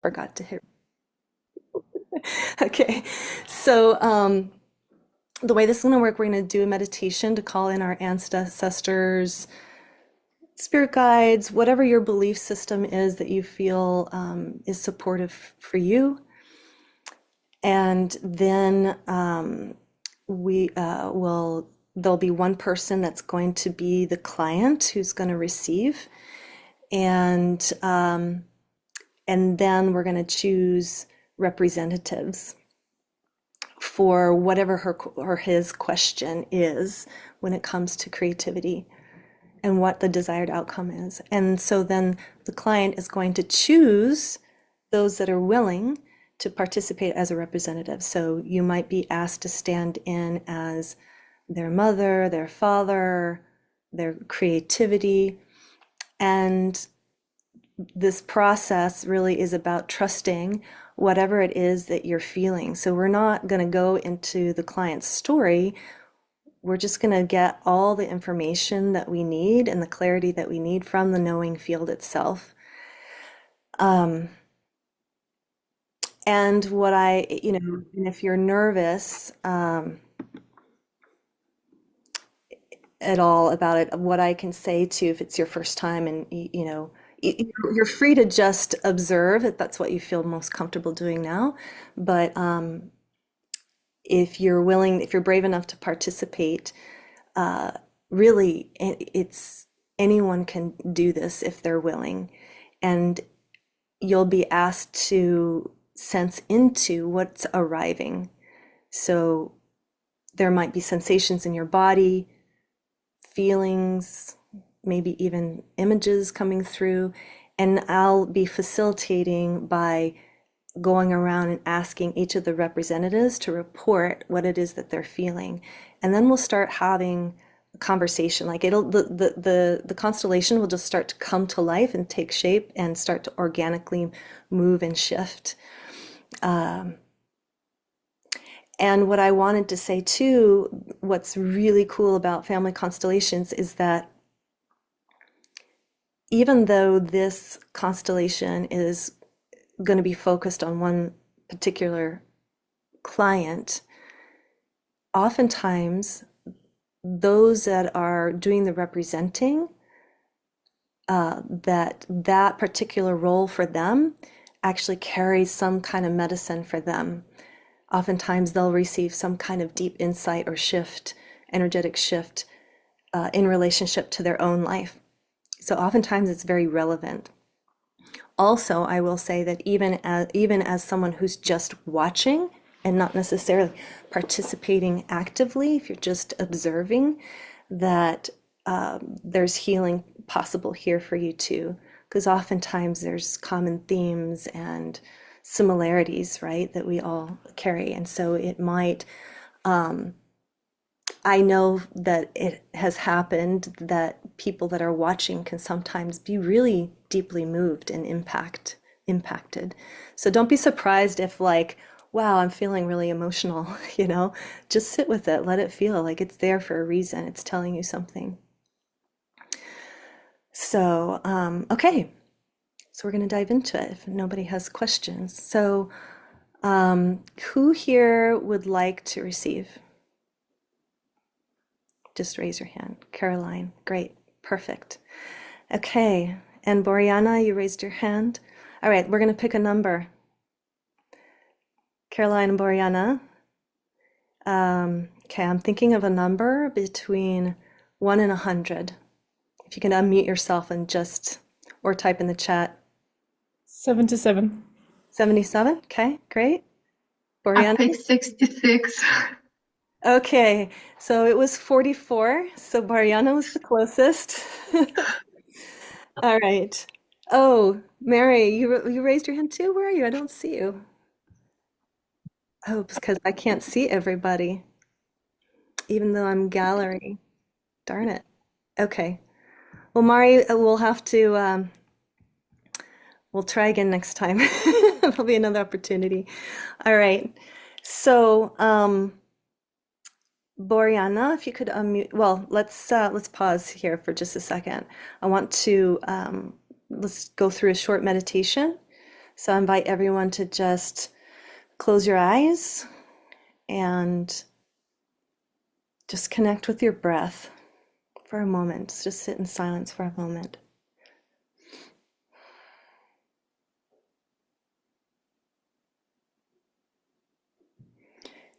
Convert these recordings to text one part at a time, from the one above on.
forgot to hit. Okay, so the way this is going to work, we're going to do a meditation to call in our ancestors, spirit guides, whatever your belief system is that you feel is supportive for you. And then we will, there'll be one person that's going to be the client who's going to receive. And then we're going to choose representatives for whatever her or his question is when it comes to creativity and what the desired outcome is. And so then the client is going to choose those that are willing to participate as a representative. So you might be asked to stand in as their mother, their father, their creativity. And this process really is about trusting whatever it is that you're feeling. So we're not going to go into the client's story. We're just going to get all the information that we need and the clarity that we need from the knowing field itself. And what and if you're nervous at all about it, what I can say to if it's your first time and you're free to just observe if that's what you feel most comfortable doing now. But if you're willing, if you're brave enough to participate, really, it's anyone can do this if they're willing. And you'll be asked to sense into what's arriving. So there might be sensations in your body, feelings, maybe even images coming through. And I'll be facilitating by going around and asking each of the representatives to report what it is that they're feeling. And then we'll start having a conversation. Like the constellation will just start to come to life and take shape and start to organically move and shift. And what I wanted to say too, what's really cool about family constellations is that even though this constellation is going to be focused on one particular client, oftentimes those that are doing the representing, that particular role for them actually carries some kind of medicine for them. Oftentimes they'll receive some kind of deep insight or shift, energetic shift in relationship to their own life. So oftentimes it's very relevant. Also, I will say that even as someone who's just watching and not necessarily participating actively, if you're just observing, that there's healing possible here for you too. Because oftentimes there's common themes and similarities, right, that we all carry. And so it might, I know that it has happened that people that are watching can sometimes be really deeply moved and impacted. So don't be surprised if like, wow, I'm feeling really emotional, just sit with it, let it feel like it's there for a reason. It's telling you something. So, okay. So we're going to dive into it if nobody has questions. So, who here would like to receive? Just raise your hand. Caroline, great, perfect. Okay, and Boriana, you raised your hand. All right, we're going to pick a number. Caroline and Boriana. Okay, I'm thinking of a number between 1 and 100. If you can unmute yourself and or type in the chat. 77. 77, okay, great. I Boriana? picked 66. Okay, so it was 44, so Boriana was the closest. All right. Oh, Mary, you raised your hand too? Where are you? I don't see you. Oh, because I can't see everybody, even though I'm gallery. Darn it. Okay. Well, Mari, we'll try again next time. There'll be another opportunity. All right. So, Boriana, if you could unmute. Well, let's pause here for just a second. I want to let's go through a short meditation. So I invite everyone to just close your eyes and just connect with your breath for a moment. Just sit in silence for a moment.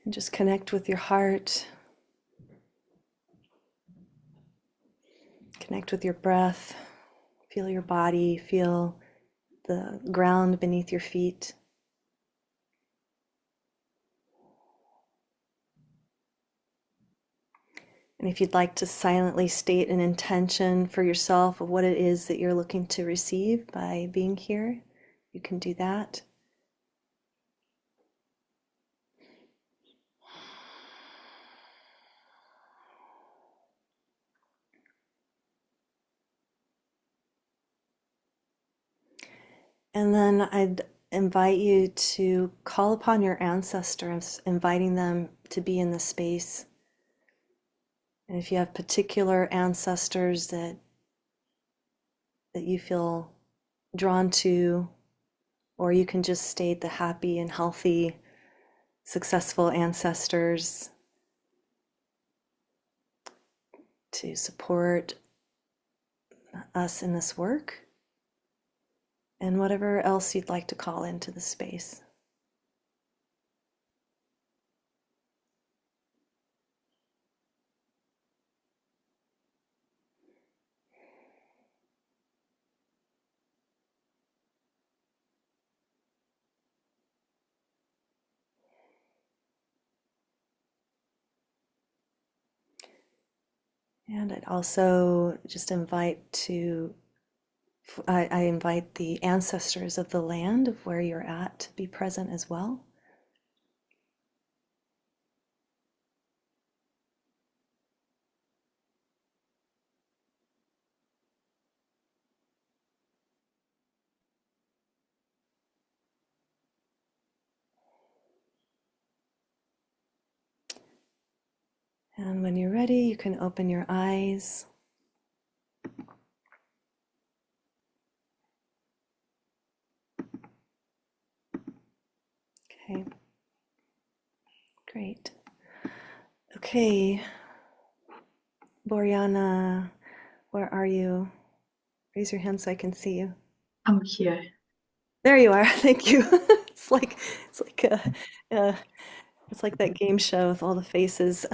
And just connect with your heart. Connect with your breath. Feel your body. Feel the ground beneath your feet. And if you'd like to silently state an intention for yourself of what it is that you're looking to receive by being here, you can do that. And then I'd invite you to call upon your ancestors, inviting them to be in the space. And if you have particular ancestors that you feel drawn to, or you can just state the happy and healthy, successful ancestors to support us in this work, and whatever else you'd like to call into the space. And I'd also just I invite the ancestors of the land of where you're at to be present as well. And when you're ready, you can open your eyes. Okay, great. Okay, Boriana, where are you? Raise your hand so I can see you. I'm here. There you are. Thank you. It's like uh, it's like that game show with all the faces.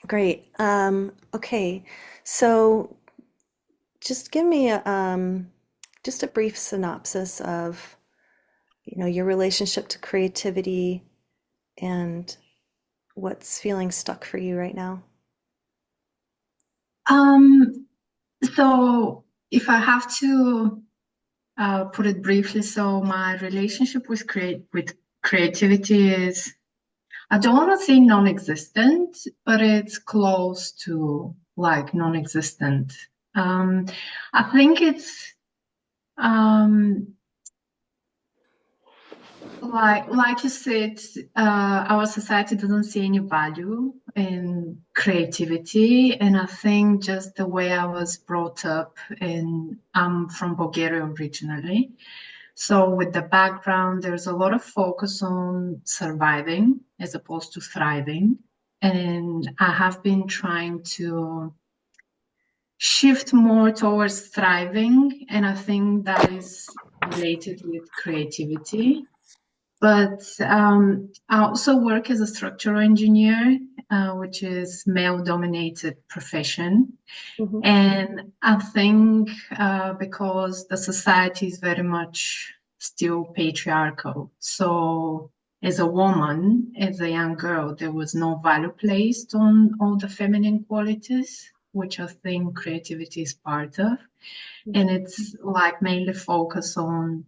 Great. Okay, so just give me just a brief synopsis of, your relationship to creativity and what's feeling stuck for you right now. Um, so if I have to put it briefly, so my relationship with creativity is, I don't want to say non-existent, but it's close to like non-existent. Um, I think it's um, like you said, our society doesn't see any value in creativity, and I think just the way I was brought up, and I'm from Bulgaria originally, so with the background, there's a lot of focus on surviving as opposed to thriving, and I have been trying to shift more towards thriving, and I think that is related with creativity. But I also work as a structural engineer, which is male-dominated profession. Mhm. And I think because the society is very much still patriarchal. So as a woman, as a young girl, there was no value placed on all the feminine qualities, which I think creativity is part of. And it's like mainly focused on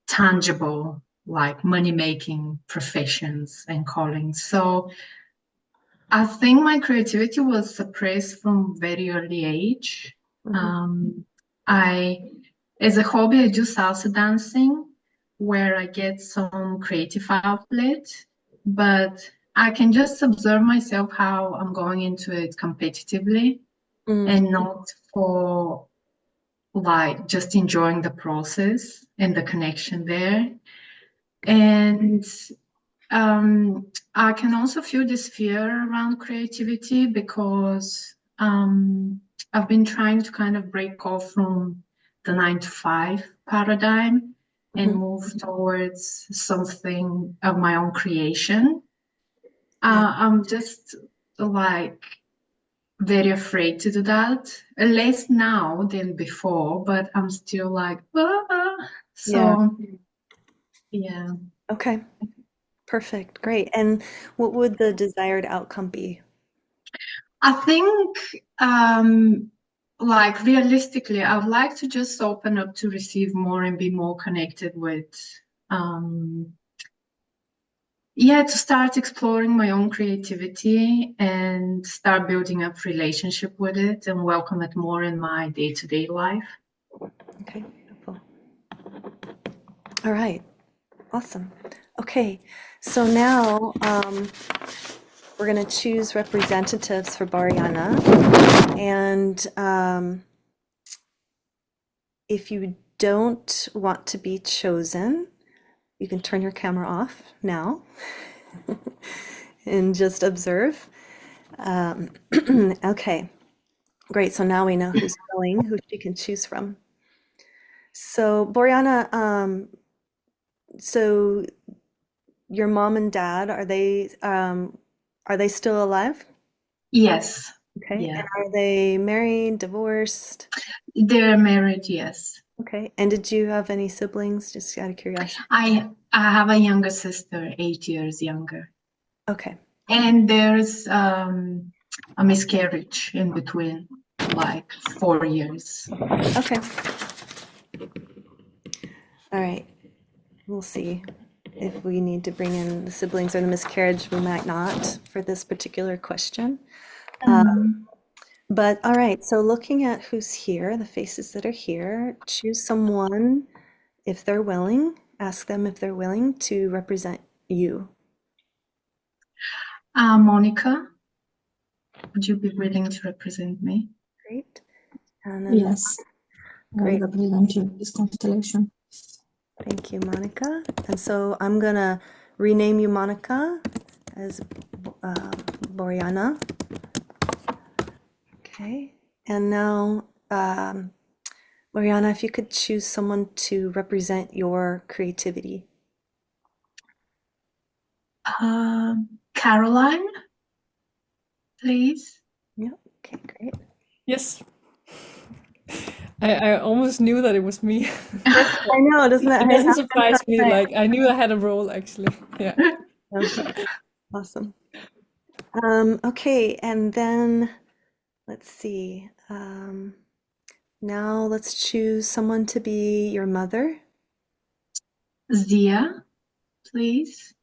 tangible, like money making professions and callings. So I think my creativity was suppressed from very early age. Mhm. Um, I, as a hobby, I do salsa dancing, where I get some creative outlet, but I can just observe myself how I'm going into it competitively Mm. and not for like just enjoying the process and the connection there. And I can also feel this fear around creativity because I've been trying to kind of break off from the 9 to 5 paradigm and Mhm. move towards something of my own creation. Yeah. I'm just like very afraid to do that, less now than before, but I'm still like, ah. Yeah. So yeah. Okay. Perfect. Great. And what would the desired outcome be? I think, like realistically, I would like to just open up to receive more and be more connected with, um, yeah, to start exploring my own creativity and start building up relationship with it and welcome it more in my day-to-day life. Okay. Beautiful. All right. Awesome. Okay. So now we're going to choose representatives for Bariana. And if you don't want to be chosen, you can turn your camera off now and just observe. Okay, great. So now we know who's going, who she can choose from. So, Boriana, so your mom and dad, are they still alive? Yes. Okay. Yeah. And are they married, divorced? They're married, yes. Okay. And did you have any siblings? Just out of curiosity. I have a younger sister, 8 years younger. Okay. And there's a miscarriage in between, like 4 years. Okay. All right. We'll see if we need to bring in the siblings or the miscarriage. We might not for this particular question. But all right, so looking at who's here, the faces that are here, choose someone if they're willing, ask them if they're willing to represent you. Monica, would you be willing to represent me? Great. And then, Yes, I great. represent you, this constellation. Thank you, Monica. And so I'm gonna rename you Monica as Boriana. Okay. And now, Boriana, if you could choose someone to represent your creativity. Caroline, please. Yeah. Okay, great. Yes. I almost knew that it was me. I know, doesn't that It doesn't happen surprise me. sometimes? Like I knew I had a role actually. Yeah. Okay, awesome. Okay, and then let's see. Now let's choose someone to be your mother. Zia, please.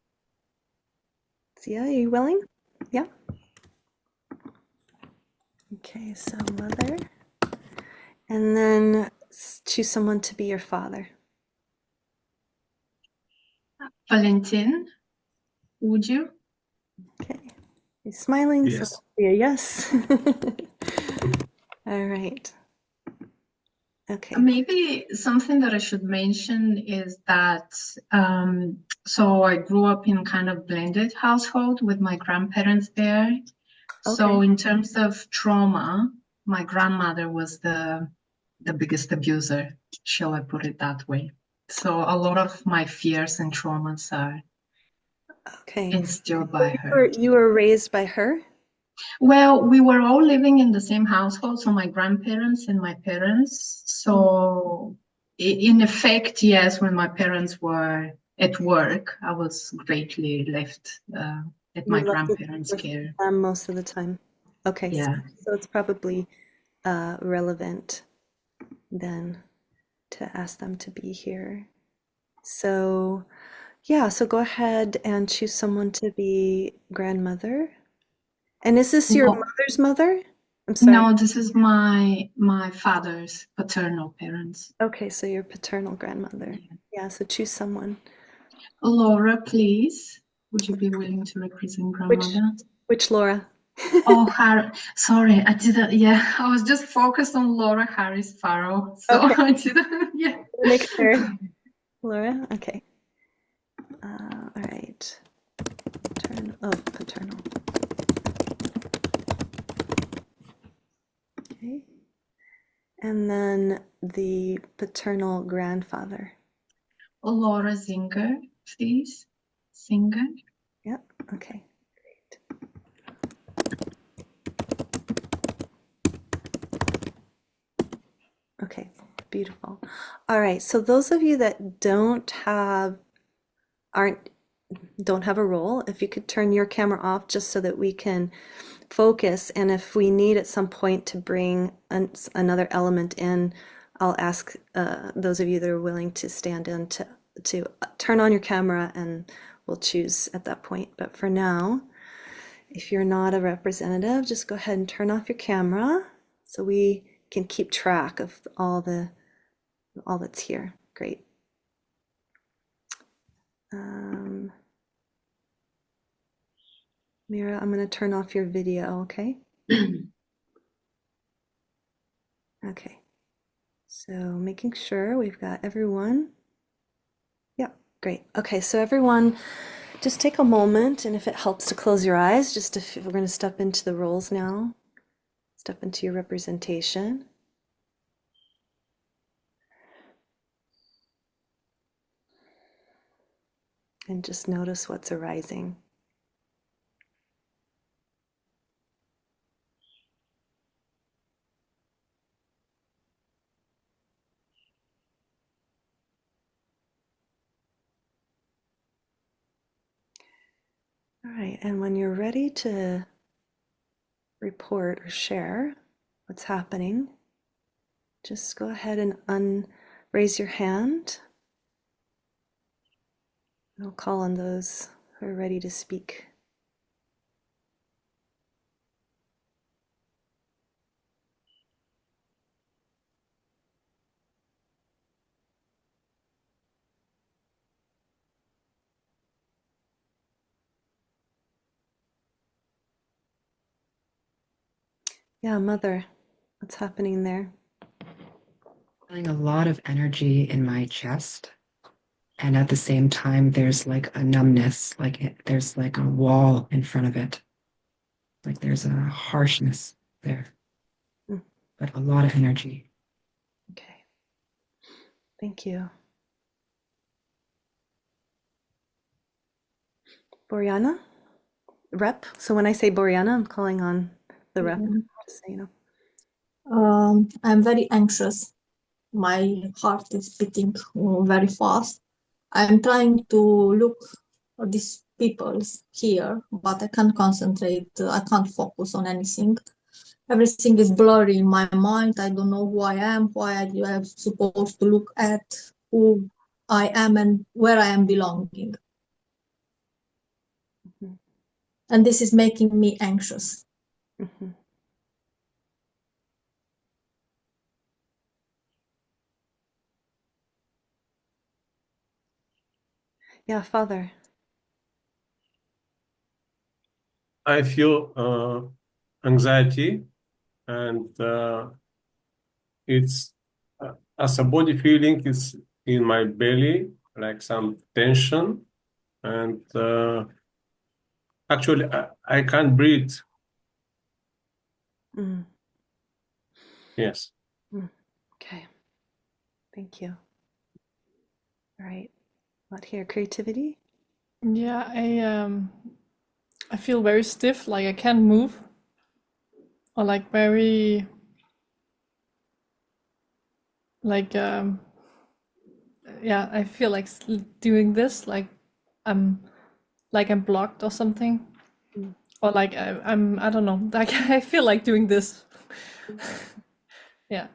Zia, are you willing? Yeah. Okay, so mother. And then choose someone to be your father. Valentin, would you? Okay. He's smiling, so Yes. yeah, yes. All right. Okay. Maybe something that I should mention is that so I grew up in kind of blended household with my grandparents there. So Okay. in terms of trauma, my grandmother was the biggest abuser, shall I put it that way. So a lot of my fears and traumas are Okay. instilled by her. You were raised by her? Well, we were all living in the same household, so my grandparents and my parents. So in effect, yes, when my parents were at work, I was greatly left at You my left it grandparents' with care. them most of the time. Okay, Yeah. so it's probably relevant then to ask them to be here. So, yeah, so go ahead and choose someone to be grandmother. And is this your No, mother's mother? I'm sorry. no, this is my father's paternal parents. Okay, so your paternal grandmother. Yeah, so choose someone. Laura, please, would you be willing to represent Which grandmother? which Laura? Oh, Harry. Sorry, I didn't. Yeah, I was just focused on Laura Harris Farrow, so Okay, I didn't. Yeah. make sure. Laura, okay. All right. Paternal. Okay. And then the paternal grandfather. Laura Singer, please. Singer. Yep. Okay. Okay. Beautiful. All right. So those of you that aren't don't have a role, if you could turn your camera off just so that we can focus, and if we need at some point to bring another element in, I'll ask those of you that are willing to stand in to turn on your camera, and we'll choose at that point. But for now, if you're not a representative, just go ahead and turn off your camera so we can keep track of all that's here. Great. Um, Mira, I'm going to turn off your video, okay? Okay. So making sure we've got everyone. Yep, great. Okay, so everyone, just take a moment, and if it helps to close your eyes, just if we're going to step into the roles now, step into your representation. And just notice what's arising. All right, and when you're ready to report or share what's happening, just go ahead and raise your hand. I'll call on those who are ready to speak. Yeah, Mother, what's happening there? Feeling a lot of energy in my chest. And at the same time, there's like a numbness, there's like a wall in front of it. Like there's a harshness there, Mm, but a lot of energy. okay, thank you. Boriana, rep. So when I say Boriana, I'm calling on the rep, just so you know. I'm very anxious. My heart is beating very fast. I'm trying to look at these people here, but I can't concentrate. I can't focus on anything. Everything is blurry in my mind. I don't know who I am, why I am supposed to look at, who I am and where I am belonging. Mhm, And this is making me anxious. mhm. Yeah, Father. I feel anxiety, and it's as a body feeling, it's in my belly, like some tension, and actually I can't breathe. Mm, Yes. mm. Okay, thank you. All right, what here? Creativity? Yeah, I feel very stiff, like I can't move, or like very like yeah, I feel like doing this, I'm I'm blocked or something, Mm. or like I don't know, like I feel like doing this. Yeah.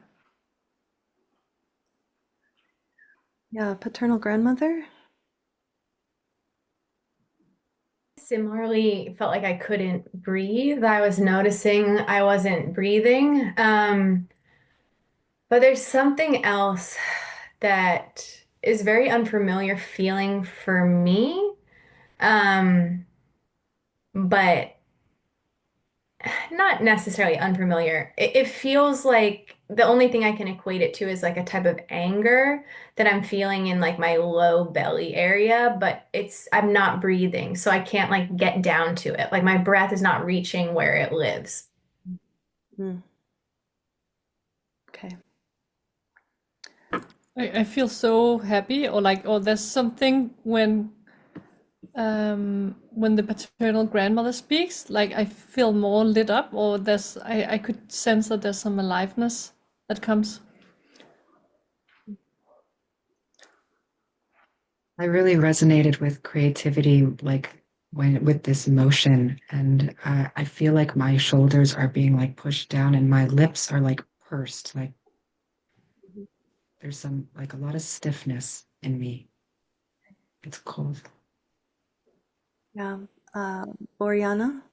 Yeah, paternal grandmother? Similarly felt like I couldn't breathe. I was noticing I wasn't breathing. But there's something else that is very unfamiliar feeling for me. Um, but not necessarily unfamiliar. It feels like the only thing I can equate it to is like a type of anger that I'm feeling in like my low belly area, but I'm not breathing, so I can't like get down to it. Like my breath is not reaching where it lives. Mm. Okay. I feel so happy, or like, or there's something when the paternal grandmother speaks, like I feel more lit up, or I could sense that there's some aliveness that comes. I really resonated with creativity, like when with this motion, and I feel like my shoulders are being like pushed down, and my lips are like pursed. Like there's some like a lot of stiffness in me. It's cold. Yeah. Oriana?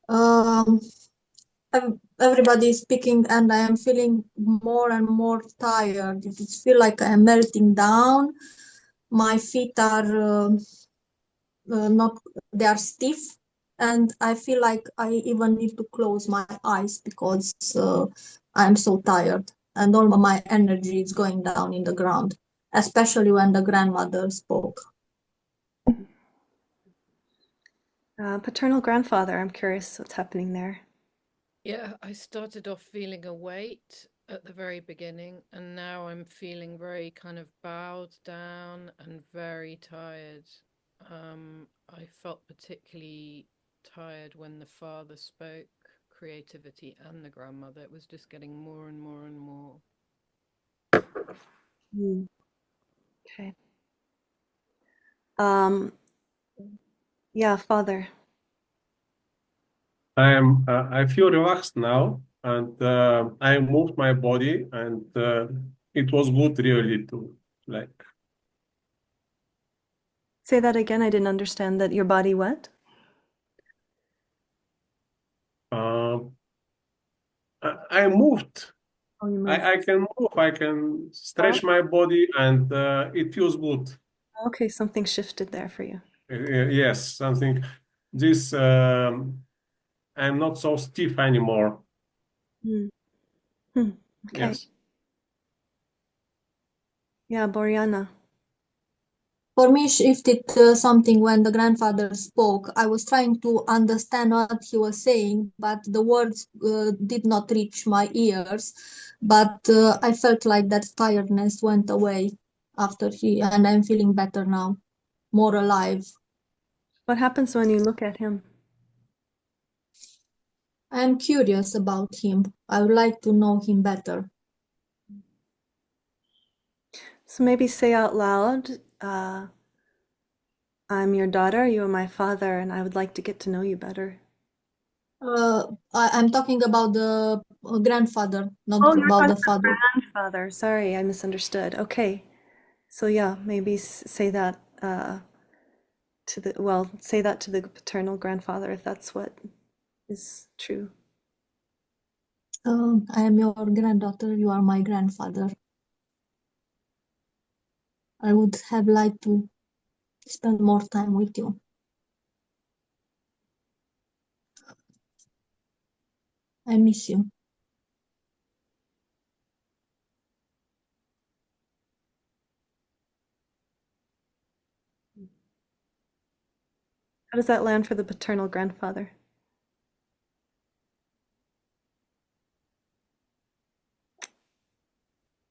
Um, Everybody is speaking, and I am feeling more and more tired. It feels like I am melting down. My feet are not, they are stiff, and I feel like I even need to close my eyes because I'm so tired, and all my energy is going down in the ground, especially when the grandmother spoke. Paternal grandfather, I'm curious what's happening there. Yeah, I started off feeling a weight at the very beginning, and now I'm feeling very kind of bowed down and very tired. I felt particularly tired when the father spoke creativity and the grandmother. It was just getting more and more and more. Mm. Okay. Um, yeah, father. I feel relaxed now, and I moved my body, and it was good really to like. Say that again. I didn't understand that your body what? Uh, I moved. Oh, you moved. I can move. I can Oh, stretch my body, and it feels good. okay, something shifted there for you. Yes, something. This I'm not so stiff anymore. Mm. Hmm. Okay. Yes. Yeah, Boriana. For me, shifted something when the grandfather spoke. I was trying to understand what he was saying, but the words did not reach my ears. But I felt like that tiredness went away after and I'm feeling better now, more alive. What happens when you look at him? I am curious about him. I would like to know him better. So maybe say out loud, I'm your daughter, you are my father, and I would like to get to know you better. I'm talking about the grandfather, Oh, not you're about talking the father. about grandfather. Sorry, I misunderstood. Okay. So yeah, maybe say that say that to the paternal grandfather if that's what is true. I am your granddaughter. You are my grandfather. I would have liked to spend more time with you. I miss you. How does that land for the paternal grandfather?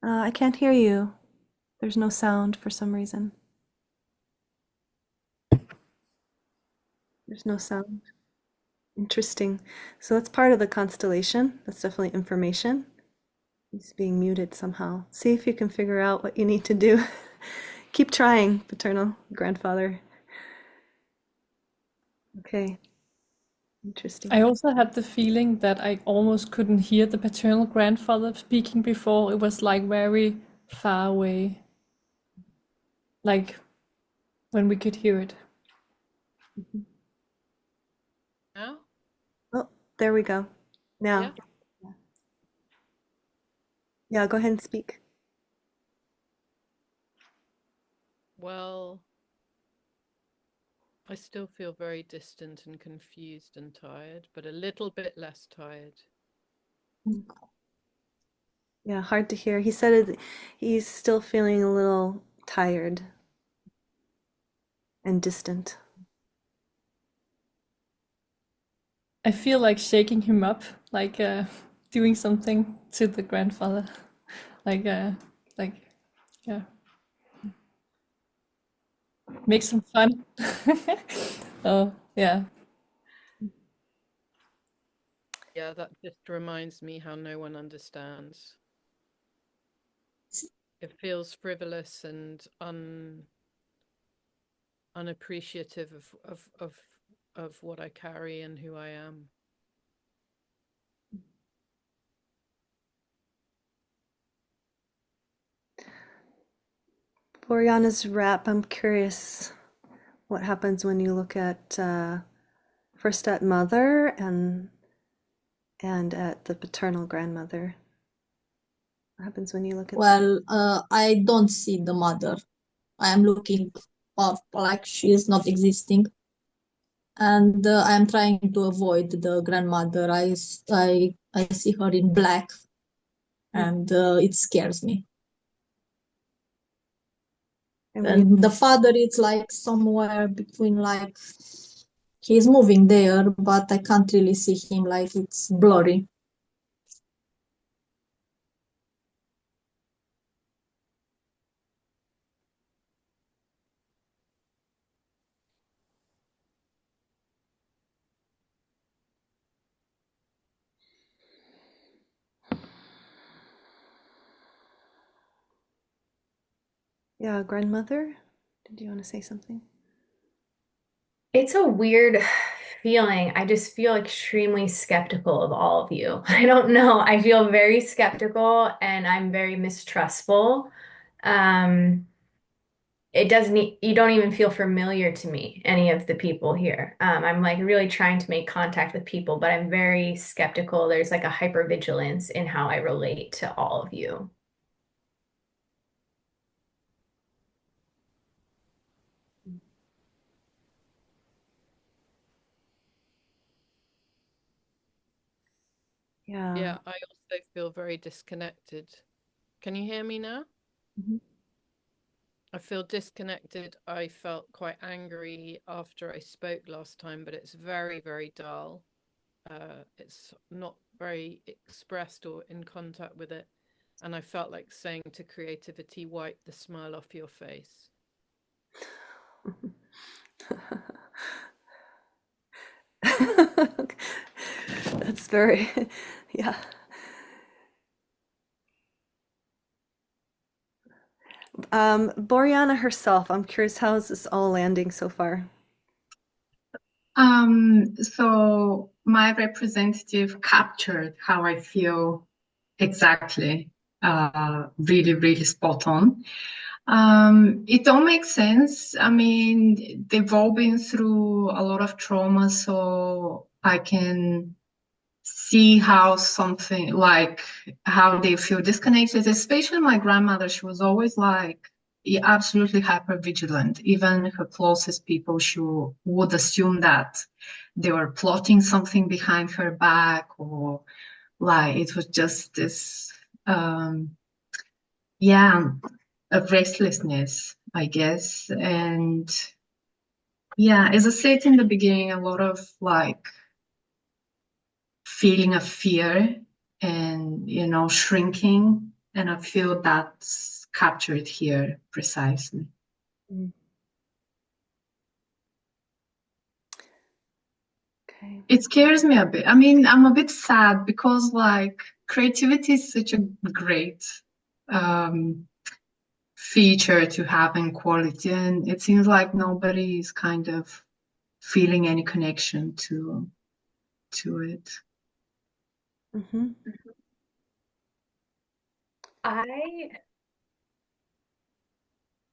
I can't hear you. There's no sound for some reason. There's no sound. Interesting. So that's part of the constellation. That's definitely information. It's being muted somehow. See if you can figure out what you need to do. Keep trying, paternal grandfather. Okay, interesting. I also had the feeling that I almost couldn't hear the paternal grandfather speaking before. It was like very far away, like when we could hear it. Now? Oh, there we go. Yeah. Now, yeah, go ahead and speak. Well, I still feel very distant and confused and tired, but a little bit less tired. Yeah, hard to hear. He said he's still feeling a little tired and distant. I feel like shaking him up, like doing something to the grandfather, like like yeah, make some fun. Oh yeah, Yeah, that just reminds me how no one understands. It feels frivolous and unappreciative of what I carry and who I am. Oriana's rap, I'm curious what happens when you look at first at mother and at the paternal grandmother. What happens when you look at them? Well, I don't see the mother. I am looking up like she is not existing, and I am trying to avoid the grandmother. I see her in black, and it scares me. And when you, And the father is like somewhere between, like he's moving there, but I can't really see him. Like it's blurry. yeah, grandmother, did you want to say something? It's a weird feeling. I just feel extremely skeptical of all of you. I don't know. I feel very skeptical and I'm very mistrustful. Um, it doesn't, you don't even feel familiar to me, any of the people here. I'm like really trying to make contact with people, but I'm very skeptical. There's like a hypervigilance in how I relate to all of you. Yeah. Yeah, I also feel very disconnected. Can you hear me now? Mhm. I feel disconnected. I felt quite angry after I spoke last time, but it's very, very dull. It's not very expressed or in contact with it. And I felt like saying to creativity, wipe the smile off your face. That's very, yeah. Boriana herself, I'm curious, how is this all landing so far? So my representative captured how I feel exactly, really, really spot on. It all makes sense. I mean, they've all been through a lot of trauma, so I can see how something like how they feel disconnected, especially my grandmother. She was always like, yeah, absolutely hyper vigilant. Even her closest people, she would assume that they were plotting something behind her back, or like it was just this, yeah, a restlessness, I guess. And yeah, as I said in the beginning, a lot of like feeling of fear and, shrinking. And I feel that's captured here precisely. Mm. Okay. It scares me a bit. I mean, I'm a bit sad because like creativity is such a great um, feature to have in quality, and it seems like nobody is kind of feeling any connection to it. Mm-hmm. I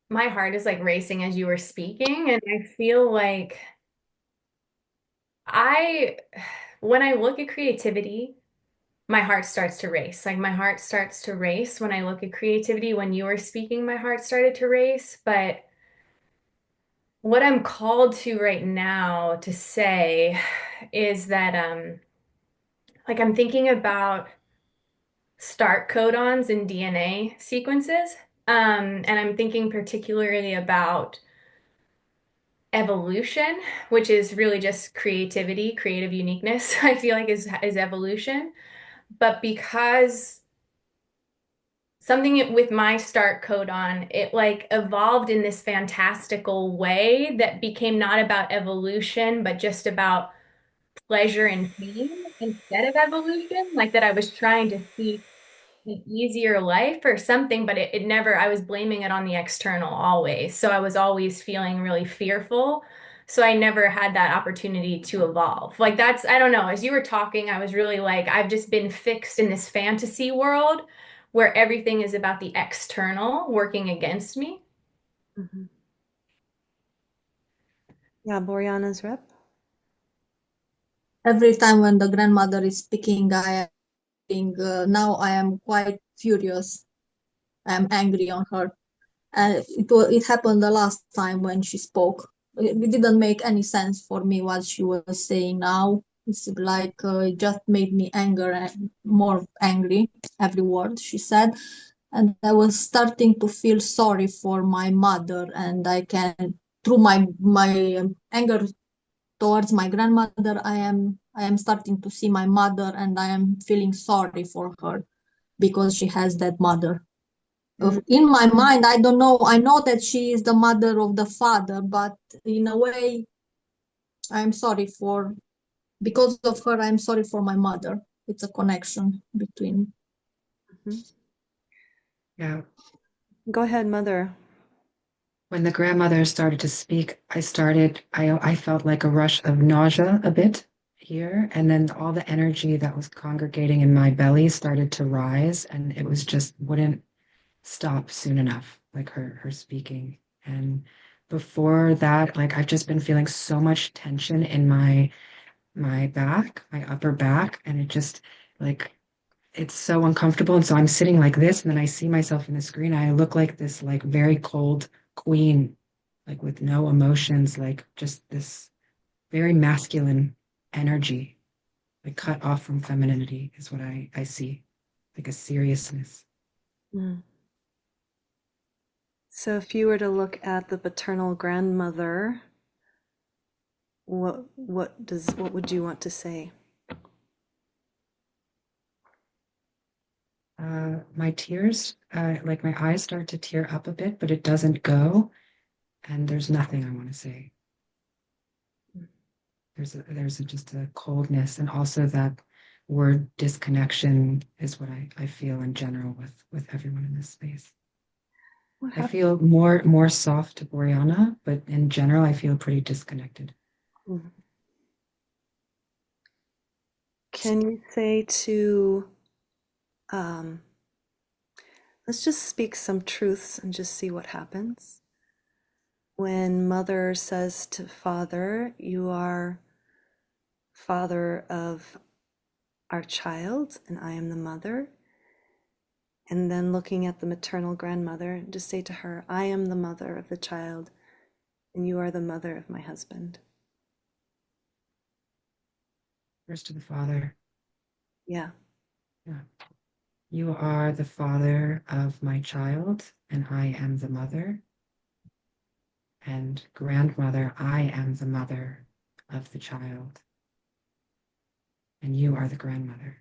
My heart is like racing as you were speaking, and I feel like I, when I look at creativity, my heart starts to race. Like my heart starts to race when I look at creativity. When you were speaking, my heart started to race. But what I'm called to right now to say is that like I'm thinking about start codons in DNA sequences. And I'm thinking particularly about evolution, which is really just creativity, creative uniqueness, I feel like is evolution. But because something with my start codon, it like evolved in this fantastical way that became not about evolution, but just about pleasure and pain instead of evolution, like that I was trying to seek an easier life or something, but it never, I was blaming it on the external always. So I was always feeling really fearful. So I never had that opportunity to evolve. Like that's, I don't know, as you were talking, I was really like, I've just been fixed in this fantasy world where everything is about the external working against me. Mhm. Yeah, Boriana's rep. Every time when the grandmother is speaking, I think now I am quite furious. I am angry on her. And it happened the last time when she spoke. It didn't make any sense for me what she was saying now. It's like it just made me more angry every word she said, and I was starting to feel sorry for my mother, and I can through my anger towards my grandmother, I am starting to see my mother, and I am feeling sorry for her because she has that mother. In my mind, I don't know, I know that she is the mother of the father, but in a way I'm sorry for, because of her, I'm sorry for my mother. It's a connection between. Mhm. Yeah. Go ahead, Mother. When the grandmother started to speak, I felt like a rush of nausea a bit here. And then all the energy that was congregating in my belly started to rise, and it was just wouldn't stop soon enough, like her speaking. And before that, like I've just been feeling so much tension in my back, my upper back, and it just like it's so uncomfortable. And so I'm sitting like this, and then I see myself in the screen. I look like this like very cold queen, like with no emotions, like just this very masculine energy, like cut off from femininity is what I see, like a seriousness. Mm. So if you were to look at the paternal grandmother, what would you want to say? My tears, like my eyes start to tear up a bit, but it doesn't go. And there's nothing I want to say. Just a coldness, and also that word disconnection is what I feel in general with everyone in this space. What I happened? feel more soft to Boreana, but in general I feel pretty disconnected. Can you say to, um, let's just speak some truths and just see what happens. When mother says to father, you are father of our child and I am the mother. And then looking at the maternal grandmother, just say to her, I am the mother of the child and you are the mother of my husband. First to the father. Yeah. Yeah. You are the father of my child, and I am the mother. And grandmother, I am the mother of the child, and you are the grandmother.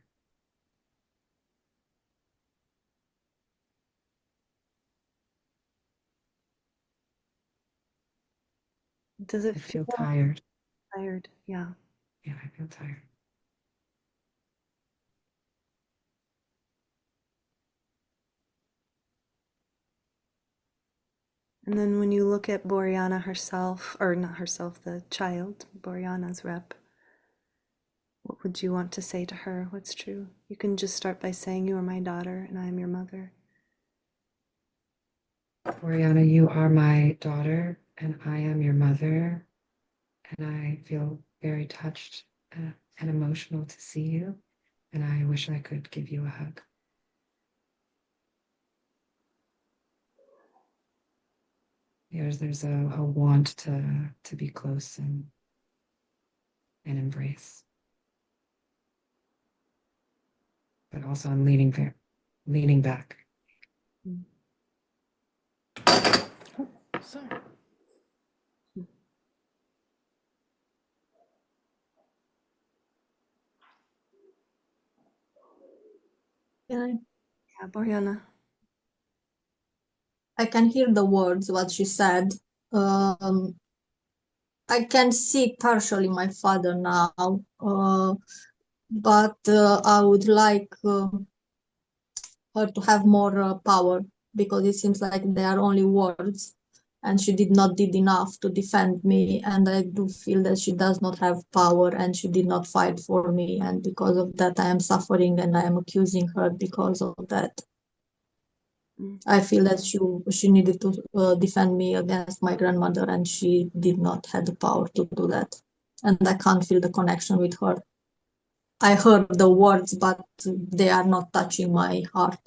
Does it I feel feel tired. tired? Yeah. Yeah, I feel tired. And then when you look at Boriana herself, or not herself, the child, Boriana's rep, what would you want to say to her? What's true? You can just start by saying, you are my daughter and I am your mother. Oriana, you are my daughter, and I am your mother, and I feel very touched and emotional to see you, and I wish I could give you a hug. there's a want to be close and embrace. But also I'm leaning back. So, Yeah, Yeah, Boriana. I can hear the words, what she said. Um, I can see partially my father now, but I would like her to have more power because it seems like they are only words and she did not did enough to defend me, and I do feel that she does not have power and she did not fight for me, and because of that I am suffering and I am accusing her because of that. I feel that she needed to defend me against my grandmother and she did not have the power to do that, and I can't feel the connection with her. I heard the words but they are not touching my heart.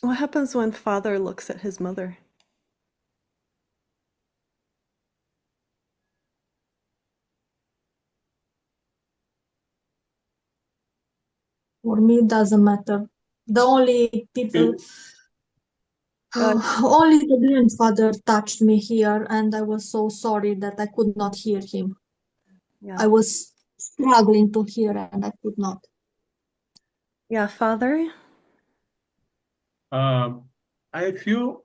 What happens when father looks at his mother? For me, it doesn't matter. The only people, God, only the grandfather touched me here, and I was so sorry that I could not hear him. yeah. I was struggling to hear, and I could not. Yeah, father. I feel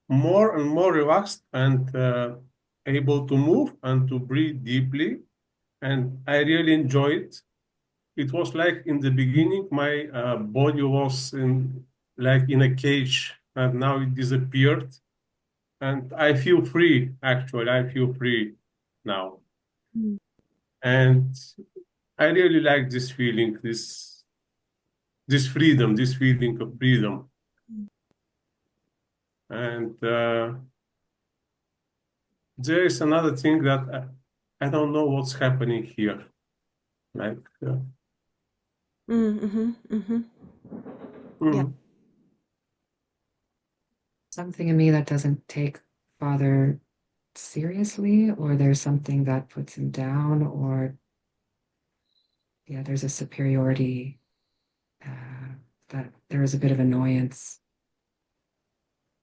more and more relaxed and able to move and to breathe deeply. And I really enjoy it. It was like in the beginning, my body was like in a cage, and now it disappeared. And I feel free, actually. I feel free now. Mm. And I really like this feeling, this freedom, this feeling of freedom. And there is another thing that I don't know what's happening here. Like, Mm-hmm, mm-hmm. Yeah. mm, Something in me that doesn't take Father seriously, or there's something that puts him down, or yeah, there's a superiority that there is a bit of annoyance.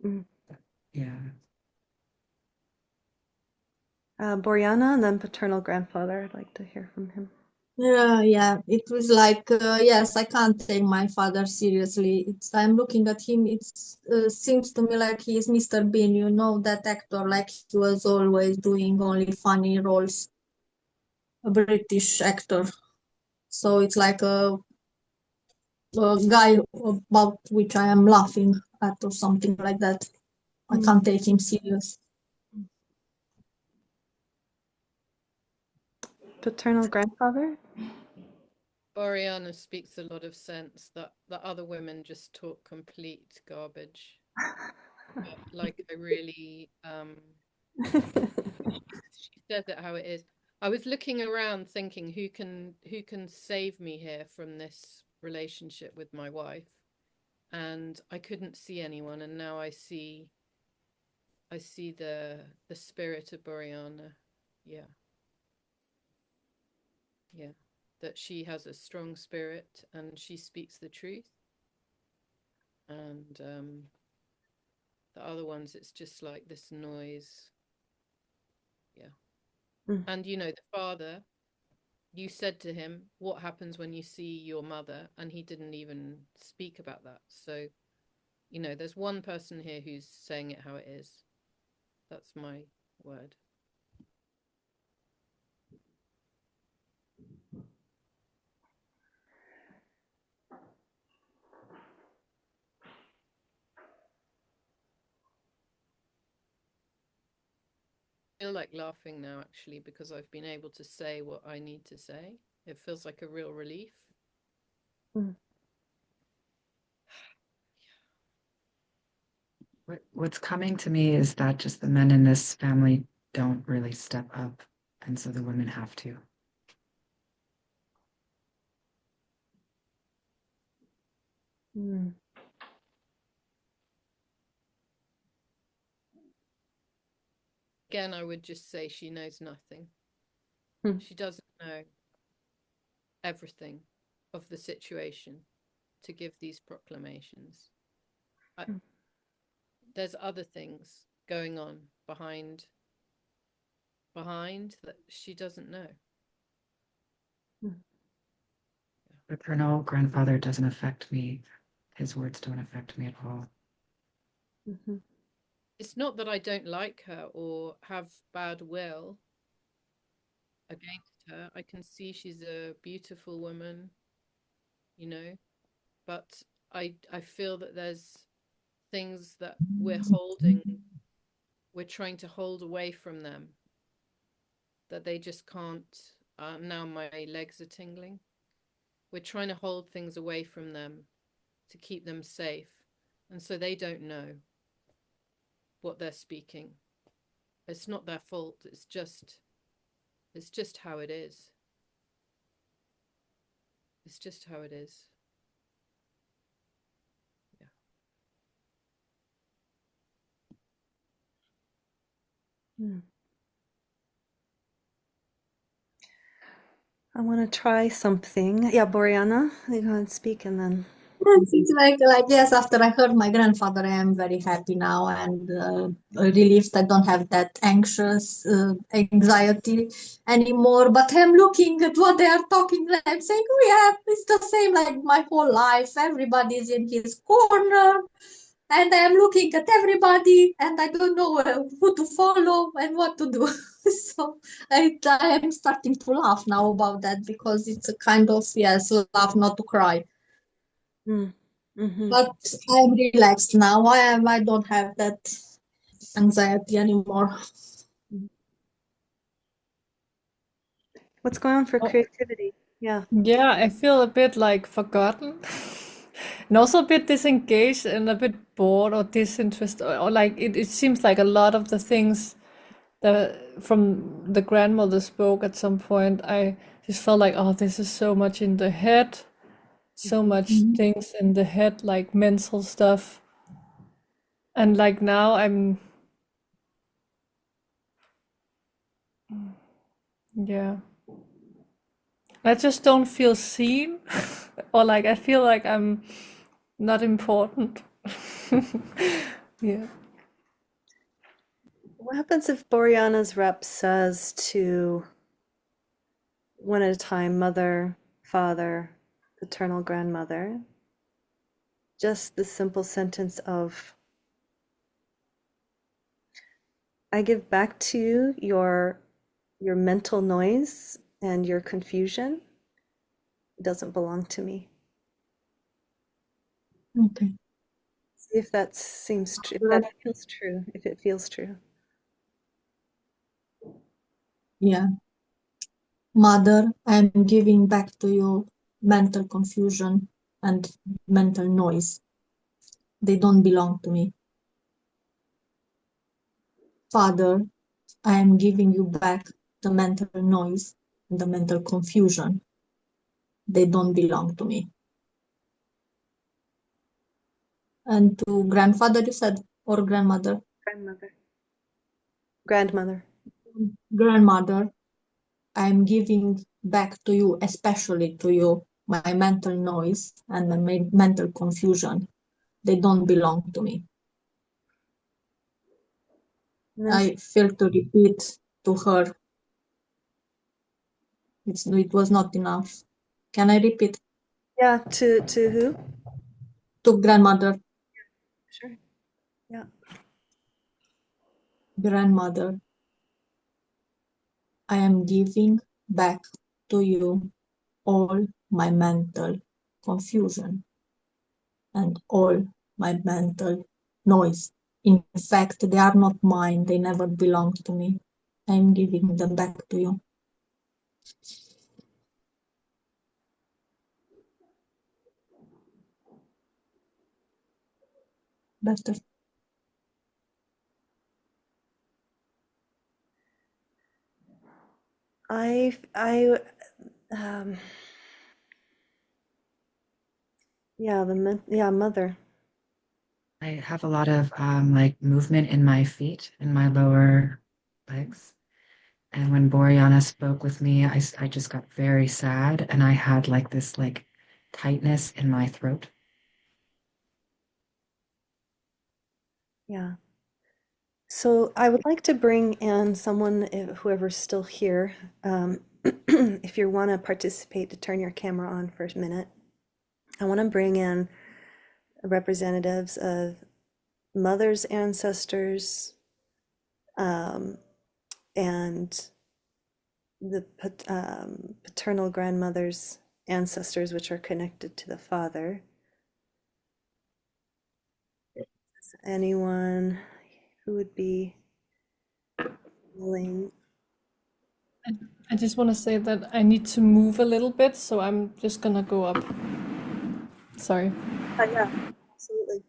Mm. Yeah. Boriana and then paternal grandfather. I'd like to hear from him. Yeah, it was like, yes, I can't take my father seriously. I'm looking at him, it seems to me like he is Mr. Bean, you know, that actor, like he was always doing only funny roles, a British actor. So it's like a guy about which I am laughing at or something like that. I can't take him serious. Paternal grandfather? Oriana speaks a lot of sense that the other women just talk complete garbage. But, like, I really, she said that how it is. I was looking around thinking who can save me here from this relationship with my wife, and I couldn't see anyone, and now I see the spirit of Boreana. Yeah. Yeah. That she has a strong spirit and she speaks the truth. And the other ones, it's just like this noise. Yeah. Mm. And the father, you said to him, what happens when you see your mother? And he didn't even speak about that. So, there's one person here who's saying it how it is. That's my word. I feel like laughing now, actually, because I've been able to say what I need to say. It feels like a real relief. Mm. What's coming to me is that just the men in this family don't really step up, and so the women have to. Mm. again, I would just say she knows nothing. Hmm. She doesn't know everything of the situation to give these proclamations. There's other things going on behind that she doesn't know. Paternal grandfather doesn't affect me. His words don't affect me at all. Mm-hmm. It's not that I don't like her or have bad will against her. I can see she's a beautiful woman, you know, but I feel that there's things that we're trying to hold away from them, that they just can't. Now my legs are tingling. We're trying to hold things away from them to keep them safe, and so they don't know what they're speaking. It's not their fault. It's just how it is. It's just how it is. Yeah. I want to try something. Yeah, Boriana, you go and speak and then. It's like yes, after I heard my grandfather, I am very happy now and relieved. I don't have that anxious anxiety anymore. But I'm looking at what they are talking. I'm saying, oh yeah, it's the same like my whole life. Everybody's in his corner, and I am looking at everybody, and I don't know who to follow and what to do. So I am starting to laugh now about that because it's a kind of yes, laugh not to cry. Mm-hmm. But I'm relaxed now. I don't have that anxiety anymore. What's going on for Oh, creativity? Yeah. yeah, I feel a bit like forgotten. And also a bit disengaged and a bit bored or disinterested, or like it seems like a lot of the things that from the grandmother spoke at some point, I just felt like, oh, this is so much in the head, so much Mhm. things in the head, like mental stuff. And like now yeah, I just don't feel seen, or like I feel like I'm not important. Yeah. What happens if Boriana's rep says to one at a time, mother, father, paternal grandmother, just the simple sentence of, I give back to you your mental noise and your confusion. It doesn't belong to me. Okay. See if that seems true, if that feels true, if it feels true. Yeah. Mother, I'm giving back to you mental confusion and mental noise. They don't belong to me. Father, I am giving you back the mental noise and the mental confusion. They don't belong to me. And to grandfather, you said, or grandmother? Grandmother. Grandmother, I'm giving back to you, especially to you, my mental noise and my mental confusion. They don't belong to me. I feel to repeat to her. It was not enough. Can I repeat? Yeah, to who? To grandmother. Sure. Yeah. Grandmother, I am giving back to you all my mental confusion and all my mental noise. In fact, they are not mine. They never belonged to me. I am giving them back to you. Better. Um, yeah, mother. I have a lot of like movement in my feet, in my lower legs. And when Boreana spoke with me, I just got very sad and I had like this like tightness in my throat. Yeah. So I would like to bring in someone, whoever's still here, if you want to participate, to turn your camera on for a minute. I want to bring in representatives of mother's ancestors, and the paternal grandmother's ancestors, which are connected to the father. Is anyone who would be willing? I just want to say that I need to move a little bit, so I'm just gonna go up. Sorry. Yeah, absolutely.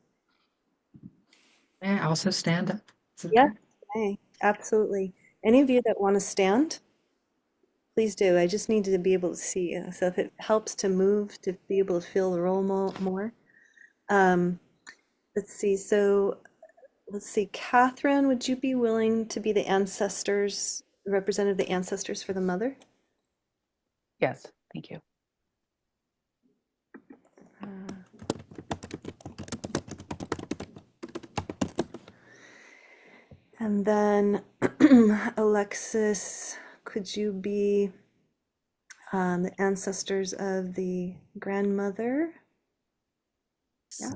May I also stand up? Is it Yes, okay? okay, absolutely. Any of you that want to stand, please do. I just need to be able to see you. So if it helps to move, to be able to feel the role more. Um, let's see. So let's see. Catherine, would you be willing to be the ancestors, representative of the ancestors for the mother? Yes, thank you. And then Alexis, could you be the ancestors of the grandmother? Yeah.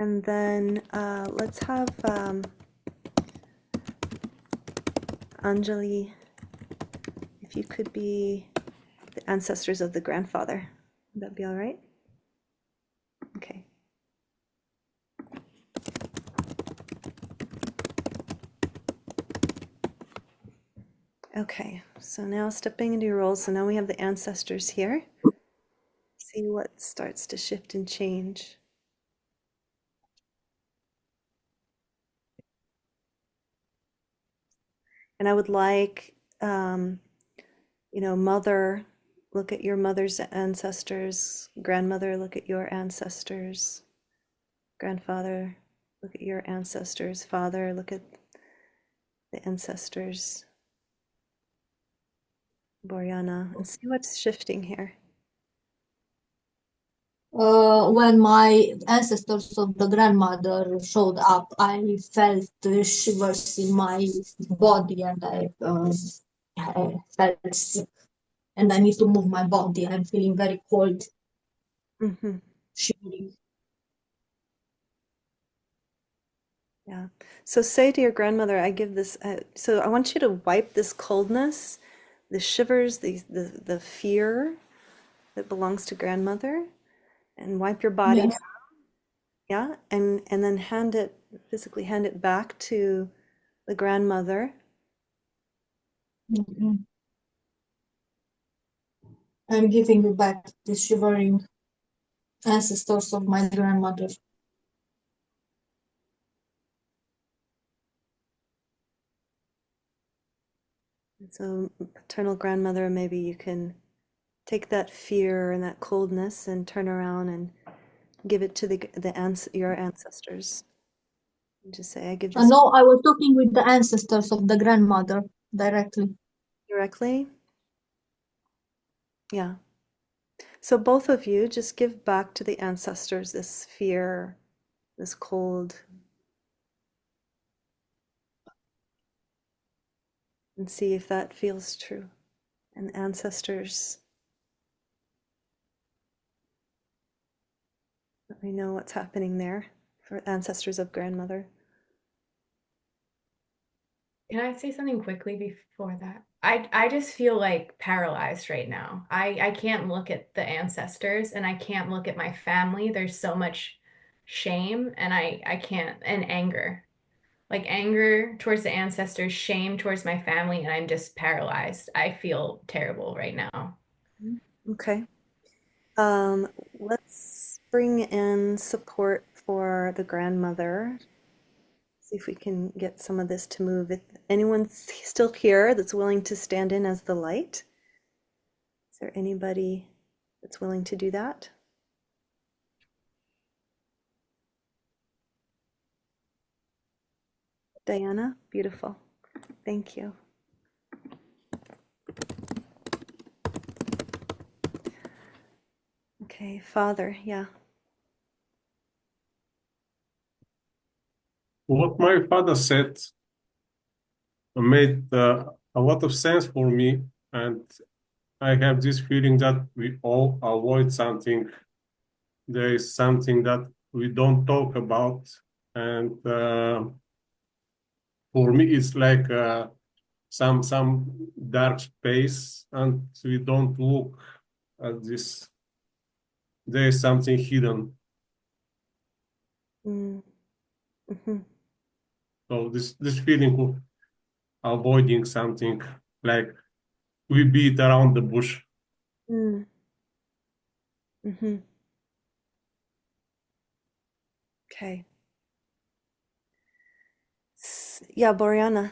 And then let's have Anjali, if you could be the ancestors of the grandfather. Would that be all right? Okay. Okay, so now stepping into your roles. So now we have the ancestors here. See what starts to shift and change. And I would like, mother, look at your mother's ancestors. Grandmother, look at your ancestors. Grandfather, look at your ancestors. Father, look at the ancestors. Boreana, and see what's shifting here. When my ancestors of the grandmother showed up, I felt shivers in my body and I felt sick and I need to move my body. I'm feeling very cold, Mm-hmm. shivering. Yeah. So say to your grandmother, I give this, so I want you to wipe this coldness, the shivers, the fear that belongs to grandmother, and wipe your body. Yes. Yeah. And then physically hand it back to the grandmother. Mhm. I'm giving you back the shivering ancestors of my grandmother. So paternal grandmother, maybe you can take that fear and that coldness and turn around and give it to your ancestors. And just say, I give this No, I was talking with the ancestors of the grandmother directly. directly. Yeah. So both of you just give back to the ancestors this fear, this cold, and see if that feels true. And ancestors, let me know what's happening there for ancestors of grandmother. Can I say something quickly before that? I just feel like paralyzed right now. I can't look at the ancestors and I can't look at my family. There's so much shame and I can't, and anger. Like anger towards the ancestors, shame towards my family, and I'm just paralyzed. I feel terrible right now. Okay. Um, let's bring in support for the grandmother. See if we can get some of this to move. If anyone's still here that's willing to stand in as the light, is there anybody that's willing to do that? Diana, beautiful. Thank you. Okay, Father, yeah. What my father said made a lot of sense for me, and I have this feeling that we all avoid something. There is something that we don't talk about, and for me, it's like some dark space, and we don't look at this. There is something hidden. Mm. Mm-hmm. So this feeling of avoiding something, like we beat around the bush. Mm. Mm-hmm. Okay. Yeah, Boriana.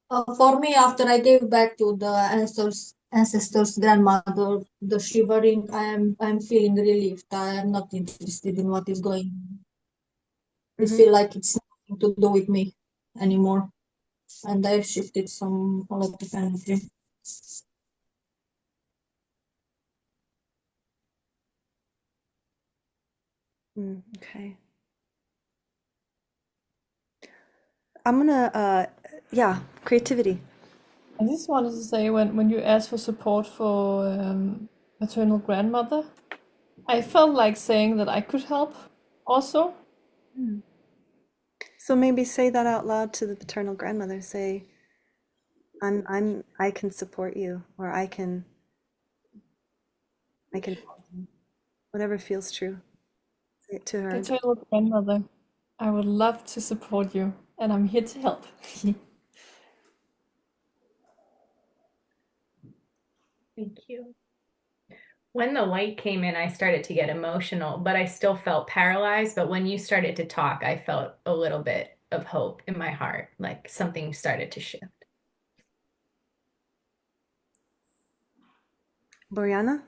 For me, after I gave back to the ancestors grandmother, the shivering, I'm feeling relieved. I am not interested in what is going on. I Mm-hmm. feel like it's nothing to do with me anymore. And I've shifted a lot of energy. Okay. I'm gonna, yeah, creativity. I just wanted to say when you asked for support for maternal grandmother, I felt like saying that I could help also. So maybe say that out loud to the paternal grandmother. Say, I can support you, or I can, whatever feels true. Say it to her. Paternal grandmother, I would love to support you, and I'm here to help. Thank you. When the light came in, I started to get emotional, but I still felt paralyzed. But when you started to talk, I felt a little bit of hope in my heart, like something started to shift. Boriana?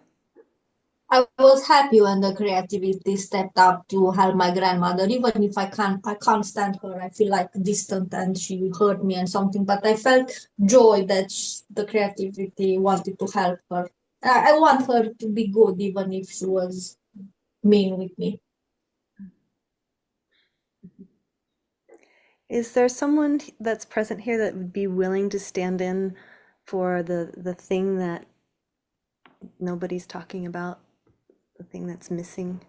I was happy when the creativity stepped up to help my grandmother, even if I can't stand her. I feel like distant and she hurt me and something, but I felt joy that the creativity wanted to help her. I want her to be good, even if she was mean with me. Is there someone that's present here that would be willing to stand in for the thing that nobody's talking about, the thing that's missing?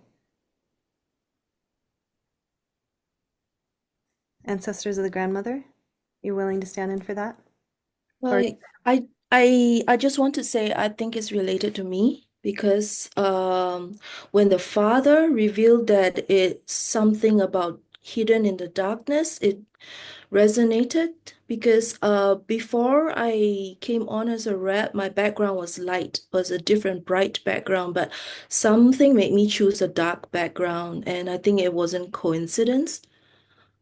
Ancestors of the grandmother, you're willing to stand in for that? Or Well, I just want to say I think it's related to me because when the father revealed that it's something about hidden in the darkness, it resonated because before I came on as a rep, my background was light, was a different bright background, but something made me choose a dark background, and I think it wasn't coincidence.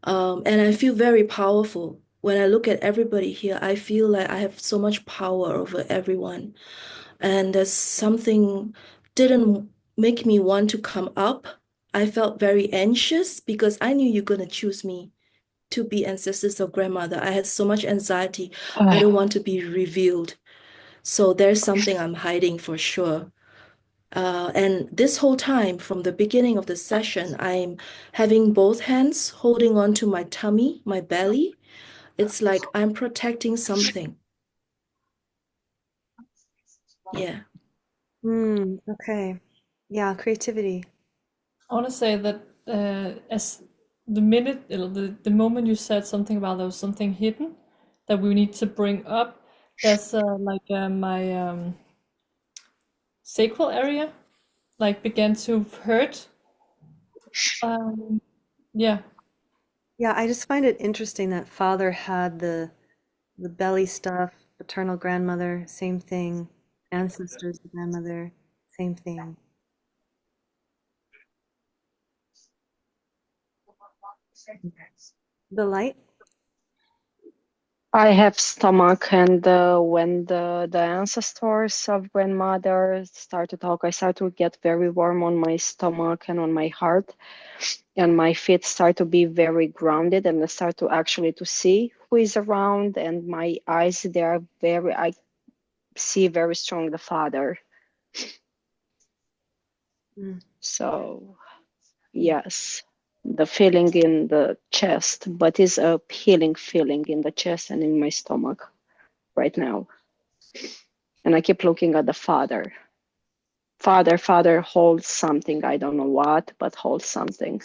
And I feel very powerful. When I look at everybody here, I feel like I have so much power over everyone. And there's something didn't make me want to come up. I felt very anxious because I knew you're going to choose me to be ancestors of grandmother. I had so much anxiety. I don't want to be revealed. So there's something I'm hiding for sure. And this whole time, from the beginning of the session, I'm having both hands holding on to my tummy, my belly. It's like I'm protecting something. Yeah. Okay. Yeah, creativity. I want to say that as the minute, the moment you said something about there was something hidden that we need to bring up, there's my sacral area like began to hurt. Yeah, Yeah, I just find it interesting that father had the belly stuff, paternal grandmother, same thing, ancestors, grandmother, same thing. The light? I have stomach, and when the ancestors of grandmother start to talk, I start to get very warm on my stomach and on my heart, and my feet start to be very grounded, and I start to actually to see who is around, and my eyes, they are very, I see very strong the Father. Mm. So yes, the feeling in the chest, but it's a healing feeling in the chest and in my stomach right now. And I keep looking at the Father. Father holds something. I don't know what, but holds something.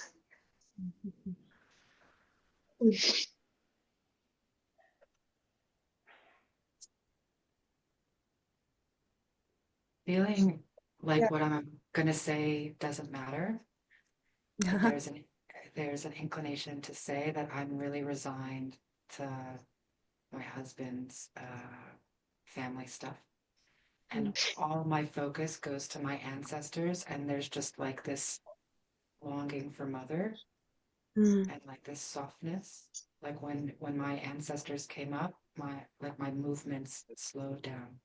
Feeling like what I'm gonna say doesn't matter, but there's an inclination to say that I'm really resigned to my husband's family stuff. And all my focus goes to my ancestors, and there's just like this longing for mother and like this softness. Like when my ancestors came up, my movements slowed down.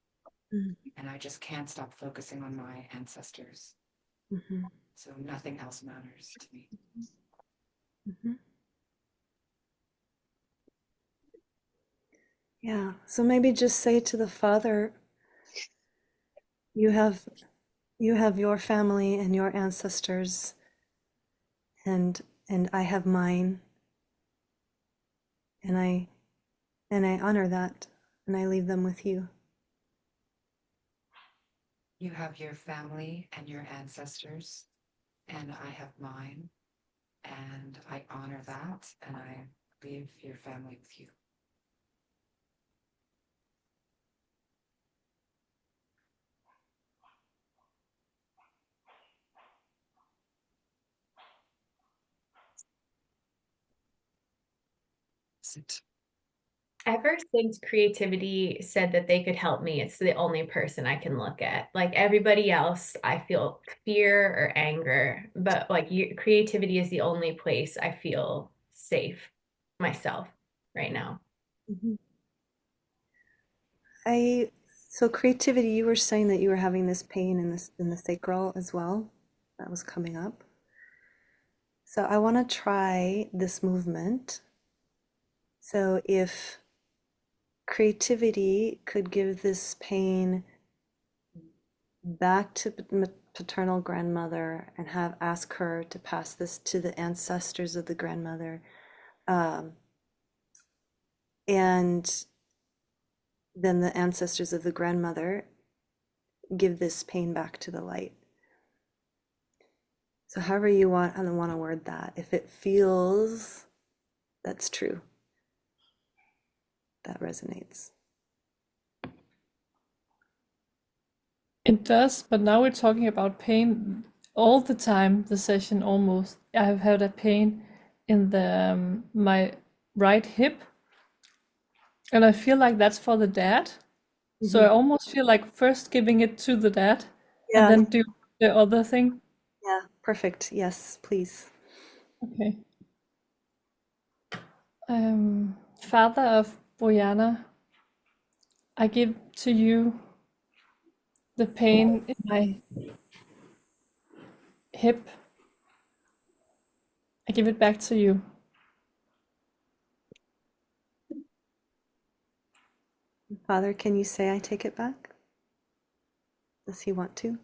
And I just can't stop focusing on my ancestors. So nothing else matters to me. Yeah. So maybe just say to the Father, you have your family and your ancestors, and I have mine, and I honor that, and I leave them with you. You have your family and your ancestors, and I have mine, and I honor that, and I leave your family with you. Sit. Ever since creativity said that they could help me, it's the only person I can look at. Like everybody else, I feel fear or anger, but like creativity is the only place I feel safe myself right now. So creativity, you were saying that you were having this pain in the sacral as well. That was coming up. So I want to try this movement. So if creativity could give this pain back to paternal grandmother and ask her to pass this to the ancestors of the grandmother, and then the ancestors of the grandmother give this pain back to the light. So however you want, I don't want to word that. If it feels that's true, that resonates. It does, but now we're talking about pain all the time, the session almost. I have had a pain in the my right hip, and I feel like that's for the dad. So I almost feel like first giving it to the dad and then do the other thing. Yeah, perfect. Yes, please. Okay. Father of Bojana, I give to you the pain in my hip. I give it back to you. Father, can you say I take it back? Does he want to?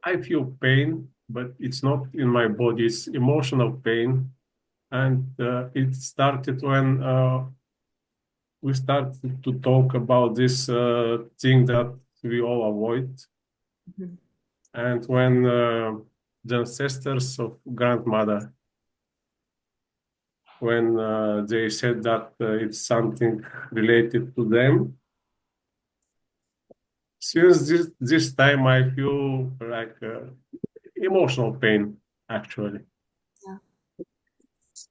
I feel pain, but it's not in my body, it's emotional pain. And it started when we started to talk about this thing that we all avoid. And when the ancestors of grandmother, when they said that it's something related to them, since this time I feel like emotional pain, actually. Yeah.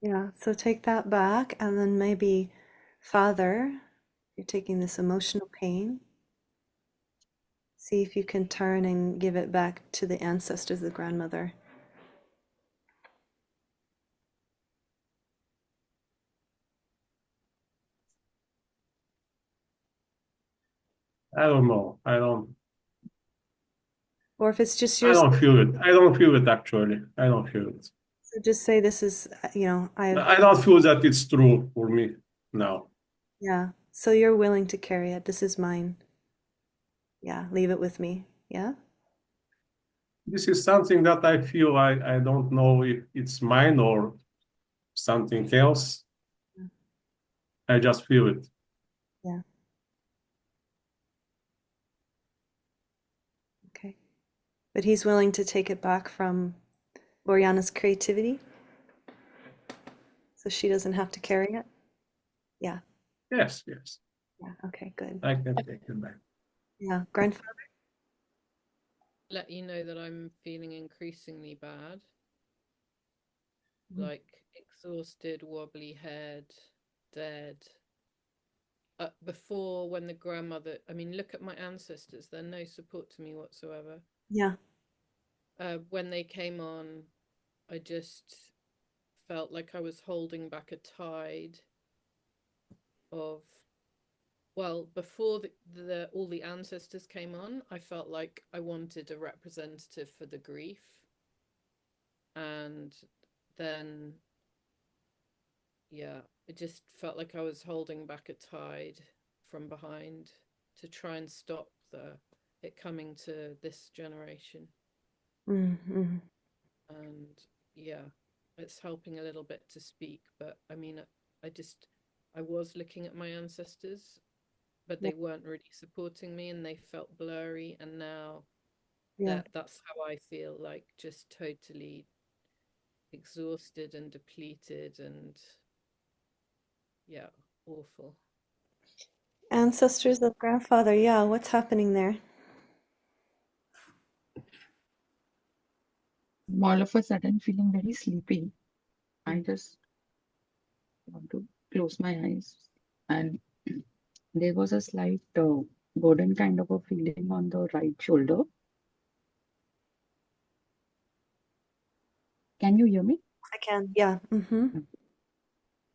Yeah. So take that back, and then maybe, Father, you're taking this emotional pain. See if you can turn and give it back to the ancestors, the grandmother. I don't know. I don't. Or if it's just I yours, don't feel it. I don't feel it actually. I don't feel it. so just say this is, I don't feel that it's true for me now. yeah. So you're willing to carry it. This is mine. Yeah, leave it with me. Yeah. This is something that I feel I don't know if it's mine or something else. I just feel it. Yeah. Okay. But he's willing to take it back from Oriana's creativity so she doesn't have to carry it. Yeah. Yes, yes. Yeah. Okay, good. I can take it back. Yeah. Grandfather. Let you know that I'm feeling increasingly bad, Mhm. like exhausted, wobbly head, dead. Before, when the grandmother, I mean, look at my ancestors, they're no support to me whatsoever. Yeah. When they came on, I just felt like I was holding back a tide of, well, before all the ancestors came on, I felt like I wanted a representative for the grief. And then, yeah, it just felt like I was holding back a tide from behind to try and stop it coming to this generation. Mm-hmm. And yeah, it's helping a little bit to speak, but I mean, I was looking at my ancestors, but Yeah. they weren't really supporting me and they felt blurry. And now Yeah. that's how I feel, like just totally exhausted and depleted and yeah, awful. Ancestors of grandfather. Yeah. What's happening there? All of a sudden feeling very sleepy. I just want to close my eyes, and there was a slight burden kind of a feeling on the right shoulder. Can you hear me? I can. Yeah. Mm-hmm.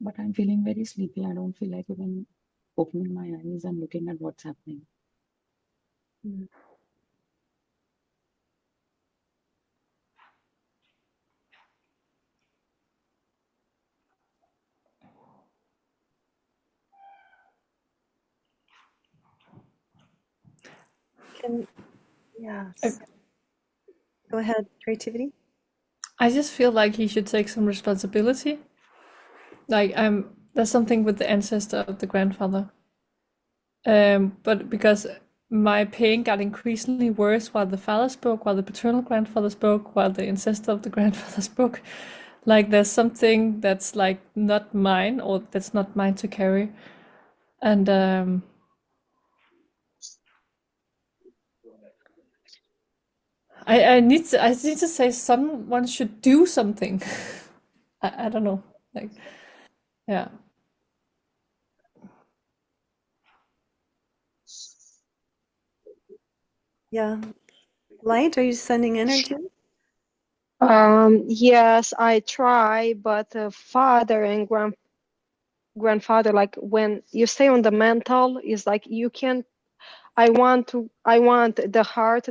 But I'm feeling very sleepy. I don't feel like even opening my eyes and looking at what's happening. Mm. Can, yes. Go ahead, creativity. I just feel like he should take some responsibility. Like there's something with the ancestor of the grandfather. But because my pain got increasingly worse while the father spoke, while the paternal grandfather spoke, while the ancestor of the grandfather spoke. Like there's something that's like not mine, or that's not mine to carry. And I need to say someone should do something. I don't know. Like yeah. Yeah. Light, are you sending energy? Yes, I try, but father and grandfather, like when you stay on the mental, is like you can't. I want the heart.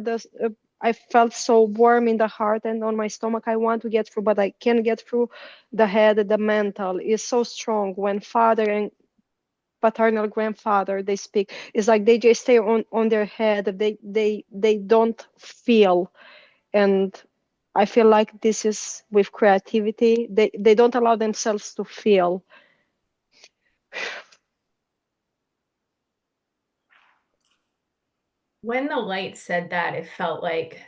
I felt so warm in the heart and on my stomach. I want to get through, but I can't get through the head. The mental is so strong when father and paternal grandfather they speak. It's like they just stay on their head. They don't feel. And I feel like this is with creativity. They don't allow themselves to feel. When the light said that, it felt like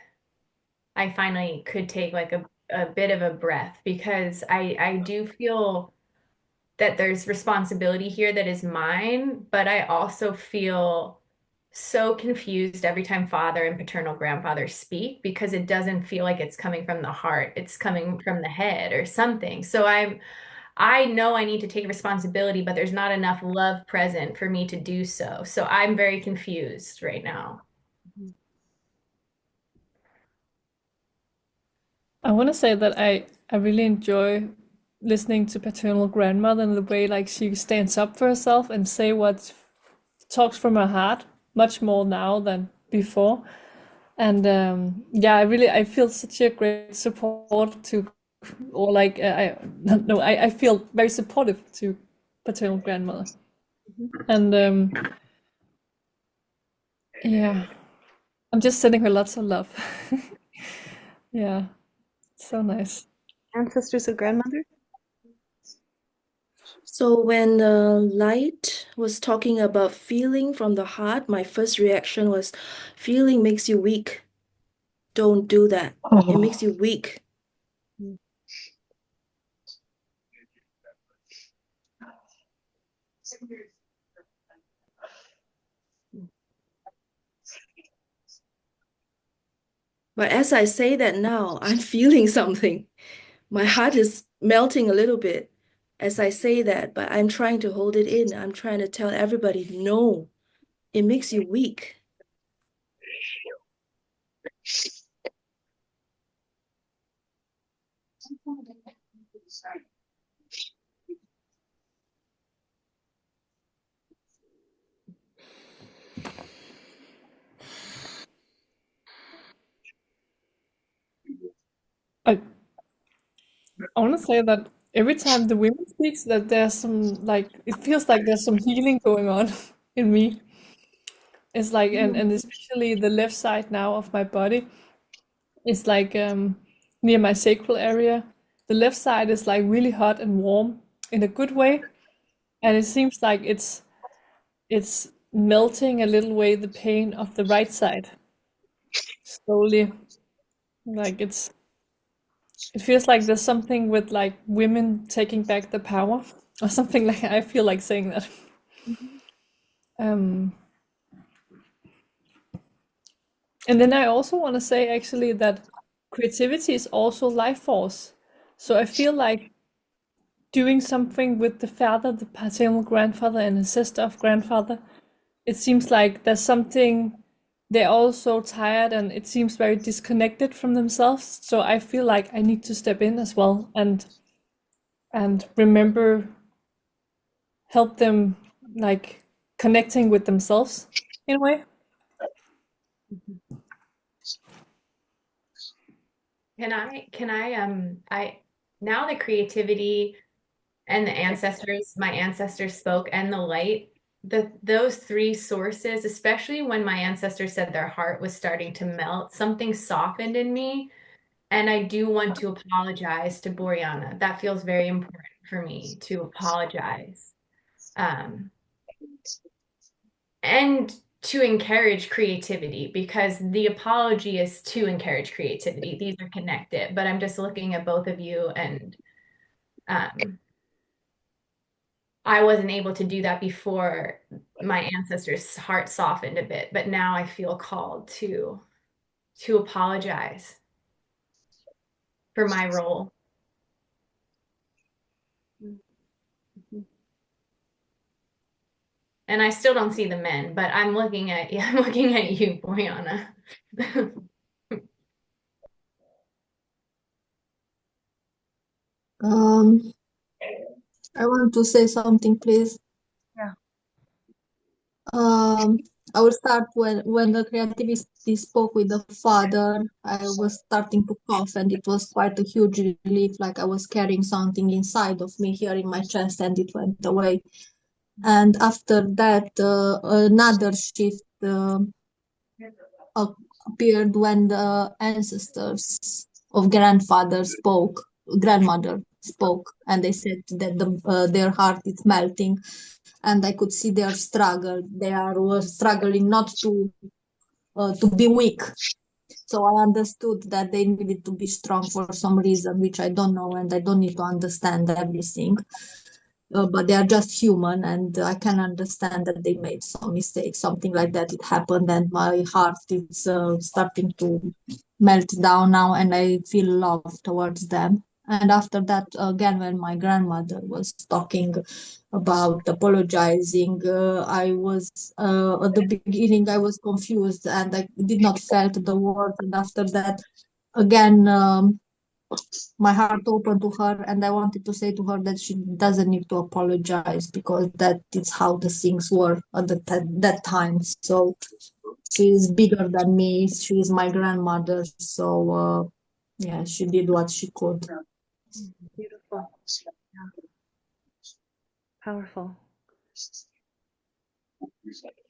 I finally could take like a bit of a breath, because I do feel that there's responsibility here that is mine, but I also feel so confused every time father and paternal grandfather speak, because it doesn't feel like it's coming from the heart. It's coming from the head or something. So I know I need to take responsibility, but there's not enough love present for me to do so. So I'm very confused right now. I want to say that I really enjoy listening to paternal grandmother and the way like she stands up for herself and say what talks from her heart. much more now than before. And yeah, I feel such a great support to, or like no, I feel very supportive to paternal grandmother. And yeah, I'm just sending her lots of love. Yeah, so nice. Ancestors of grandmother? So when Light was talking about feeling from the heart, my first reaction was feeling makes you weak. Don't do that. It makes you weak. But as I say that now, I'm feeling something. My heart is melting a little bit as I say that, but I'm trying to hold it in. I'm trying to tell everybody, no, it makes you weak. I want to say that every time the women speaks, that there's some like it feels like there's some healing going on in me. It's like and especially the left side now of my body. It's like near my sacral area. The left side is like really hot and warm in a good way, and it seems like it's melting a little way the pain of the right side slowly. Like it feels like there's something with like women taking back the power or something like I feel like saying that. Um, and then I also want to say actually that creativity is also life force. So I feel like doing something with the father, the paternal grandfather, and the sister of grandfather, it seems like there's something they're all so tired and it seems very disconnected from themselves. So I feel like I need to step in as well and remember help them like connecting with themselves in a way. I now the creativity and the ancestors, my ancestors spoke, and the light, those three sources, especially when my ancestors said their heart was starting to melt, something softened in me. And I do want to apologize to Boriana. That feels very important for me to apologize. And to encourage creativity, because the apology is to encourage creativity. These are connected, but I'm just looking at both of you, and I wasn't able to do that before my ancestors' heart softened a bit, but now I feel called to apologize for my role. And I still don't see the men, but I'm looking at I'm looking at you, Boyana. I want to say something, please. Yeah. I will start when the creativity spoke with the father. I was starting to cough, and it was quite a huge relief, like I was carrying something inside of me here in my chest, and it went away. And after that, another shift appeared when the ancestors of grandmother spoke, and they said that their heart is melting, and I could see their struggle. They were struggling not to be weak. So I understood that they needed to be strong for some reason, which I don't know, and I don't need to understand everything. But they are just human, and I can understand that they made some mistakes, something like that. It happened, and my heart is starting to melt down now, and I feel love towards them. And after that, again, when my grandmother was talking about apologizing, I was at the beginning I was confused and I did not felt the words, and after that, again. my heart open to her, and I wanted to say to her that she doesn't need to apologize because that is how the things were at that time. So she's bigger than me. She's my grandmother. So yeah, she did what she could. Beautiful. Yeah. Powerful.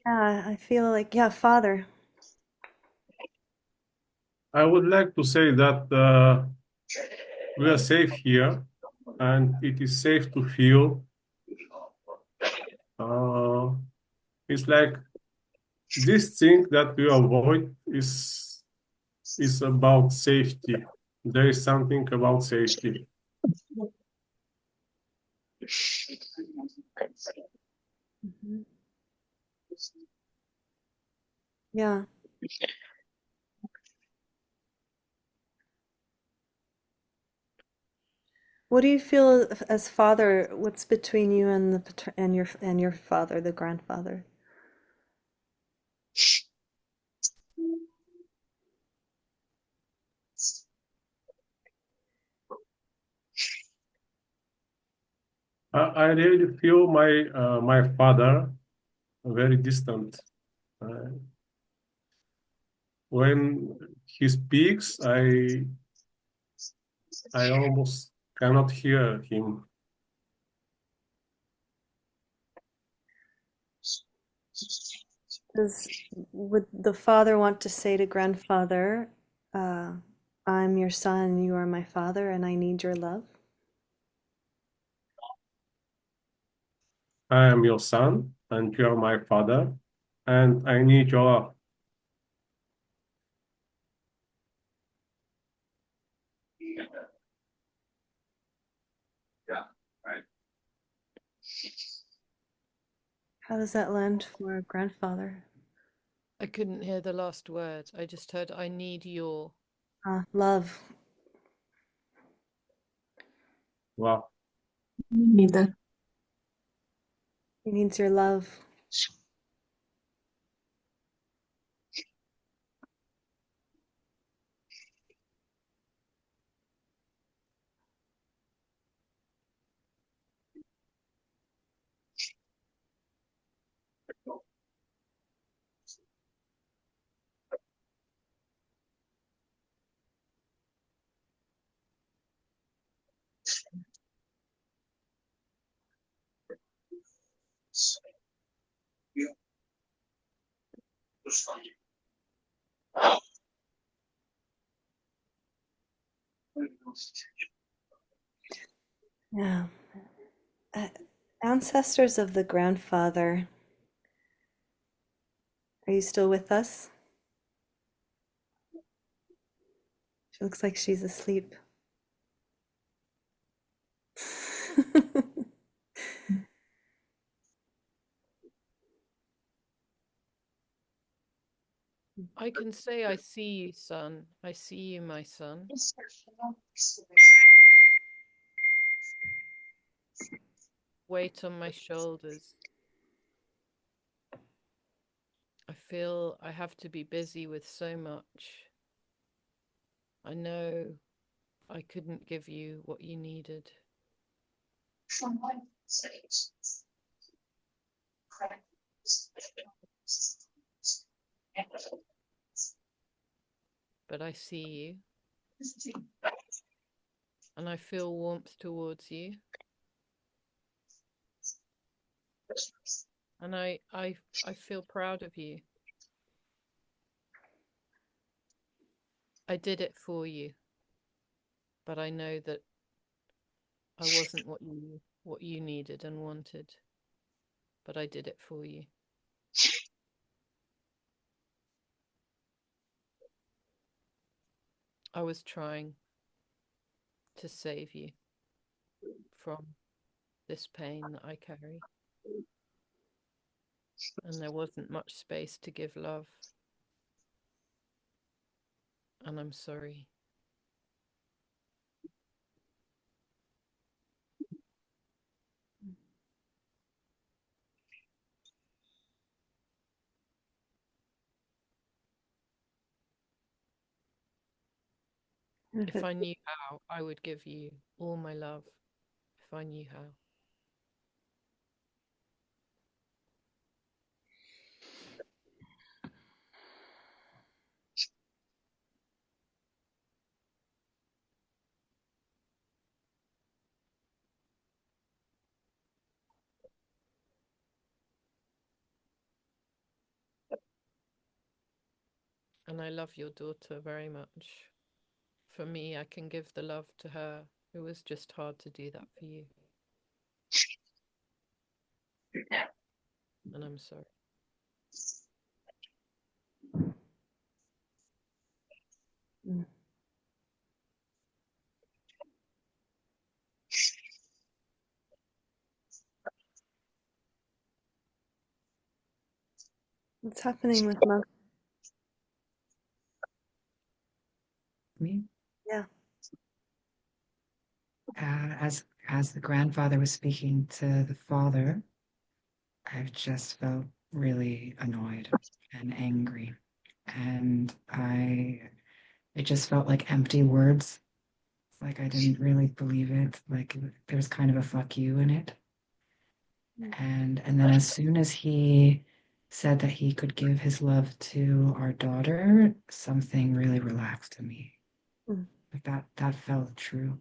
Yeah, I feel like, yeah, Father. I would like to say that we are safe here, and it is safe to feel. It's like this thing that we avoid is about safety. There is something about safety. Mhm. Yeah. What do you feel as father? What's between you and your father, the grandfather? I really feel my father very distant. Uh, when he speaks, I almost cannot hear him. Would the father want to say to grandfather, uh, I'm your son, you are my father, and I need your love? I am your son, and you are my father, and I need your love. How does that land for a grandfather? I couldn't hear the last word. I just heard, I need your. Love. Wow. Neither. He needs your love. Yeah. Uh, Ancestors of the grandfather, are you still with us? She looks like she's asleep. I can say, I see you, son. I see you, my son. Weight on my shoulders. I feel I have to be busy with so much. I know I couldn't give you what you needed. But I see you. And I feel warmth towards you. And I feel proud of you. I did it for you. But I know that I wasn't what you needed and wanted. But I did it for you. I was trying to save you from this pain that I carry. And there wasn't much space to give love. And I'm sorry. If I knew how, I would give you all my love if I knew how. And I love your daughter very much. For me, I can give the love to her. It was just hard to do that for you. And I'm sorry. Mm. What's happening with Mother? Me? Yeah. As the grandfather was speaking to the father, I've just felt really annoyed and angry. And it just felt like empty words. Like I didn't really believe it. Like there's kind of a fuck you in it. And then as soon as he said that he could give his love to our daughter, something really relaxed in me. Mm. Like that felt true.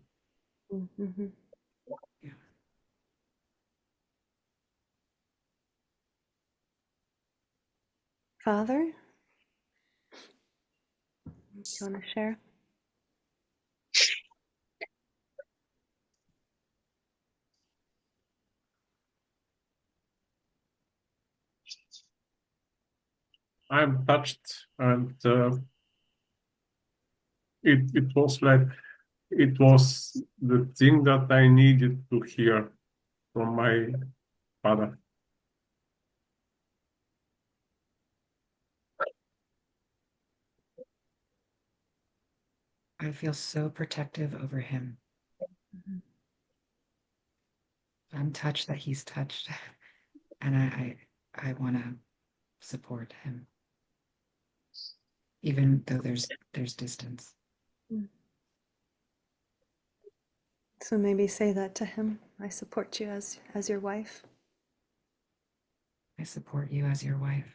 Mm-hmm. Yeah. Father, do you want to share? I'm touched, and it was like it was the thing that I needed to hear from my father. I feel so protective over him. Mm-hmm. I'm touched that he's touched, and I want to support him, even though there's distance. Mm. So maybe say that to him. I support you as your wife. I support you as your wife,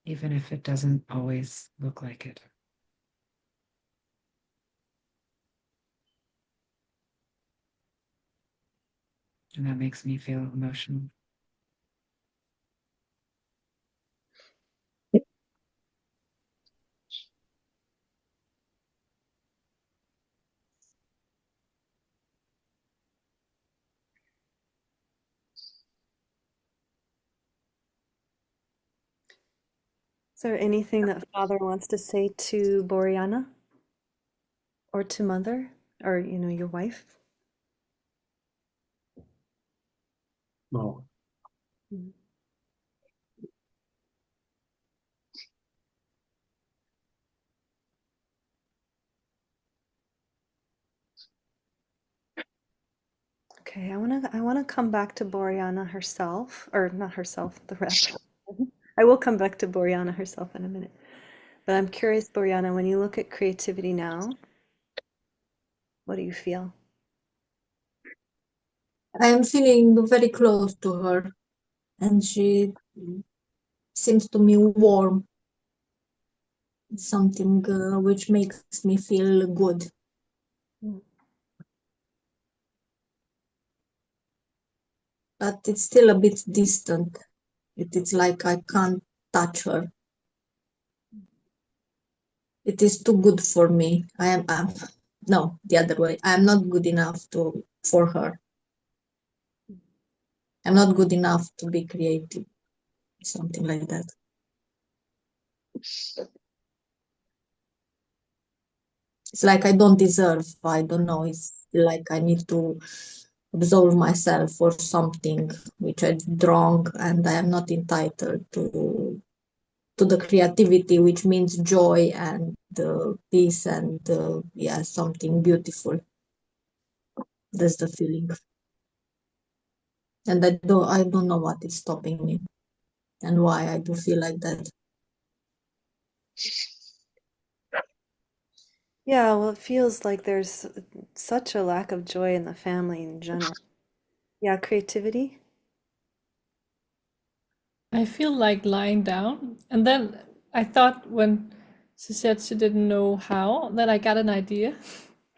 even if it doesn't always look like it. And that makes me feel emotional. Is there anything that Father wants to say to Boriana or to Mother or your wife? No. Mm. Okay, I wanna come back to Boriana herself, or not herself, the rep. I will come back to Boriana herself in a minute. But I'm curious, Boriana, when you look at creativity now, what do you feel? I am feeling very close to her, and she seems to me warm, something which makes me feel good. Mm. But it's still a bit distant. It's like I can't touch her. It is too good for me. No, the other way. I'm not good enough for her. I'm not good enough to be creative, something like that. It's like I don't deserve. I don't know. It's like I need to absolve myself for something which I did wrong, and I am not entitled to the creativity, which means joy and peace and yeah, something beautiful. That's the feeling, and I don't know what is stopping me and why I do feel like that. Yeah, well, it feels like there's such a lack of joy in the family in general. Yeah, creativity. I feel like lying down. And then I thought when she said she didn't know how, that I got an idea.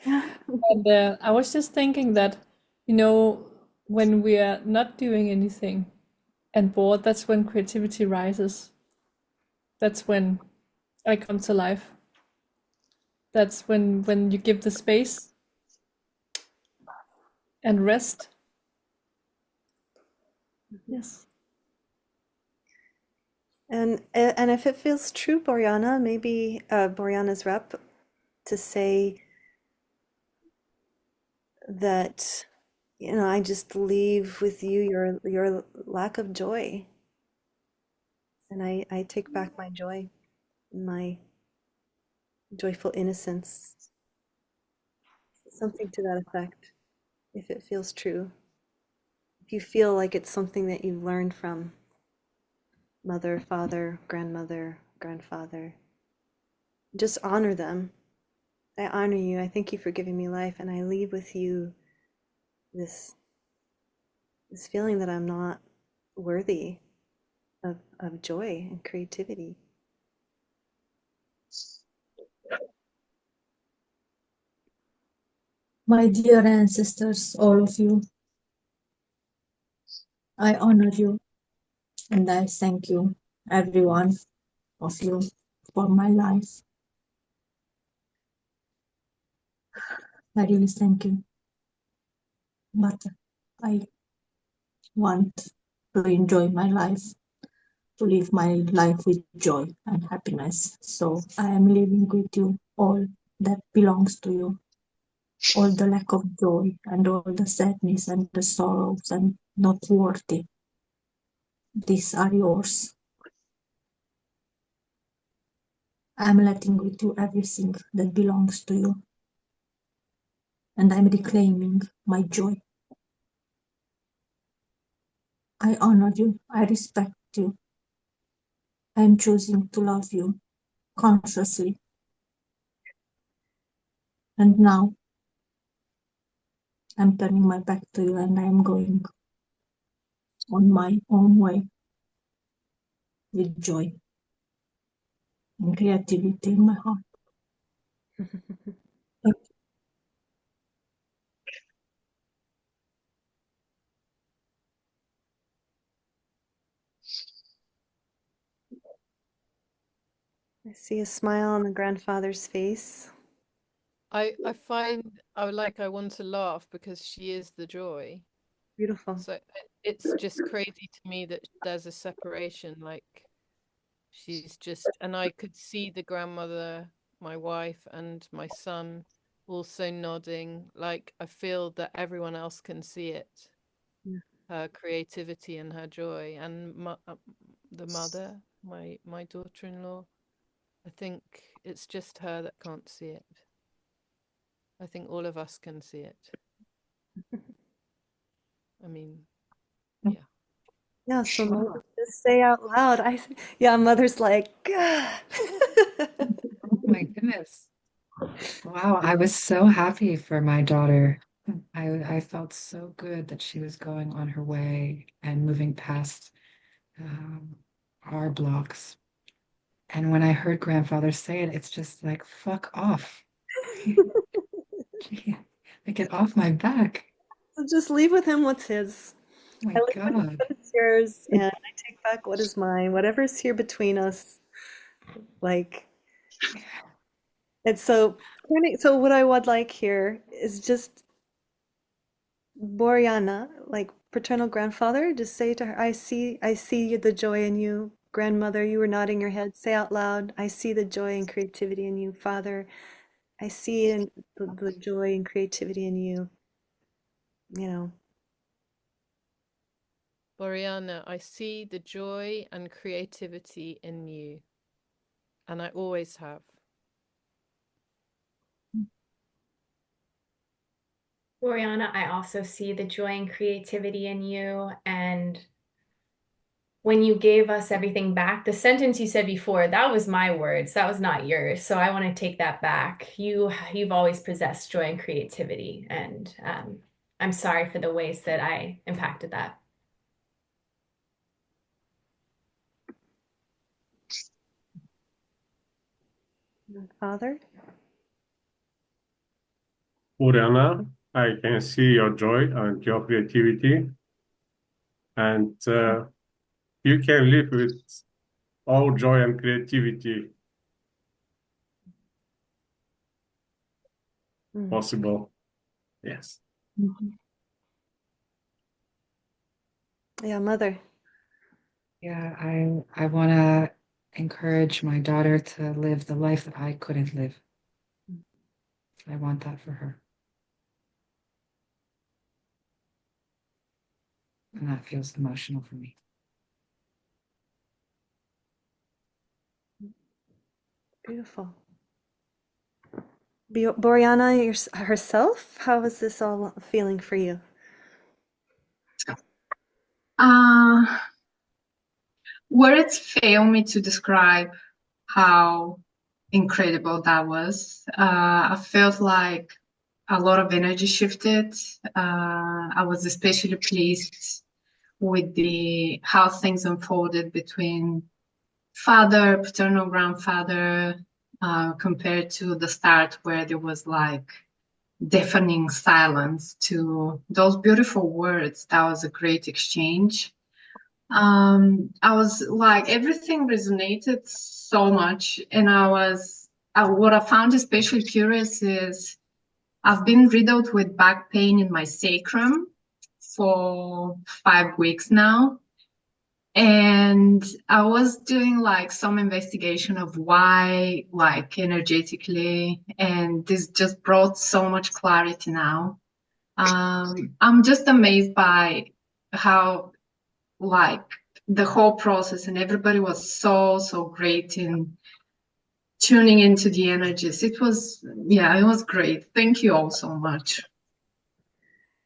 And I was just thinking that, when we are not doing anything and bored, that's when creativity rises. That's when I come to life. That's when you give the space and rest. Yes. And if it feels true, Boriana, maybe Boriana's rep to say that, I just leave with you your lack of joy, and I take back my joy, my joyful innocence, something to that effect, if it feels true. If you feel like it's something that you've learned from mother, father, grandmother, grandfather, just honor them. I honor you. I thank you for giving me life, and I leave with you this this feeling that I'm not worthy of joy and creativity. My dear ancestors, all of you, I honor you and I thank you, every one of you, for my life. I really thank you. But I want to enjoy my life, to live my life with joy and happiness. So I am living with you all that belongs to you, all the lack of joy and all the sadness and the sorrows and not worthy. These are yours. I'm letting with you everything that belongs to you, and I'm reclaiming my joy. I honor you, I respect you. I'm choosing to love you consciously. And now I'm turning my back to you and I'm going on my own way with joy and creativity in my heart. Thank I see a smile on the grandfather's face. I find I want to laugh because she is the joy. Beautiful. So it's just crazy to me that there's a separation. Like she's just, and I could see the grandmother, my wife, and my son also nodding. Like I feel that everyone else can see it, Yeah. her creativity and her joy, and the mother, my daughter-in-law. I think it's just her that can't see it. I think all of us can see it. I mean, you. yeah. Yeah, so maybe Wow. just say out loud. Yeah, mother's like, "Gah." Oh my goodness. Wow, I was so happy for my daughter. I felt so good that she was going on her way and moving past um, our blocks. And when I heard grandfather say it, it's just like, fuck off. Gee, like, get off my back. So just leave with him what's his. Oh my I leave with God. what is yours, and I take back what is mine. Whatever's here between us, like it's so. So what I would like here is just Boriana, like paternal grandfather, just say to her, I see the joy in you. Grandmother, you were nodding your head. Say out loud, I see the joy and creativity in you. Father, I see the joy and creativity in you. You know, Boriana, I see the joy and creativity in you, and I always have. Oriana, I also see the joy and creativity in you, and when you gave us everything back, the sentence you said before, that was my words, that was not yours. So I want to take that back. You've always possessed joy and creativity, and I'm sorry for the ways that I impacted that. Father? Uriana, I can see your joy and your creativity, and you can live with all joy and creativity possible. Yes. Yeah, Mother. Yeah, I want to encourage my daughter to live the life that I couldn't live. I want that for her. And that feels emotional for me. Beautiful. Boriana herself, how is this all feeling for you? Words fail me to describe how incredible that was. I felt like a lot of energy shifted. I was especially pleased with how things unfolded between father, paternal grandfather, compared to the start where there was like deafening silence to those beautiful words. That was a great exchange. I was like, everything resonated so much, and what I found especially curious is I've been riddled with back pain in my sacrum for 5 weeks now. And I was doing like some investigation of why, like energetically, and this just brought so much clarity now. I'm just amazed by how, like, the whole process, and everybody was so great in tuning into the energies. It was great. Thank you all so much.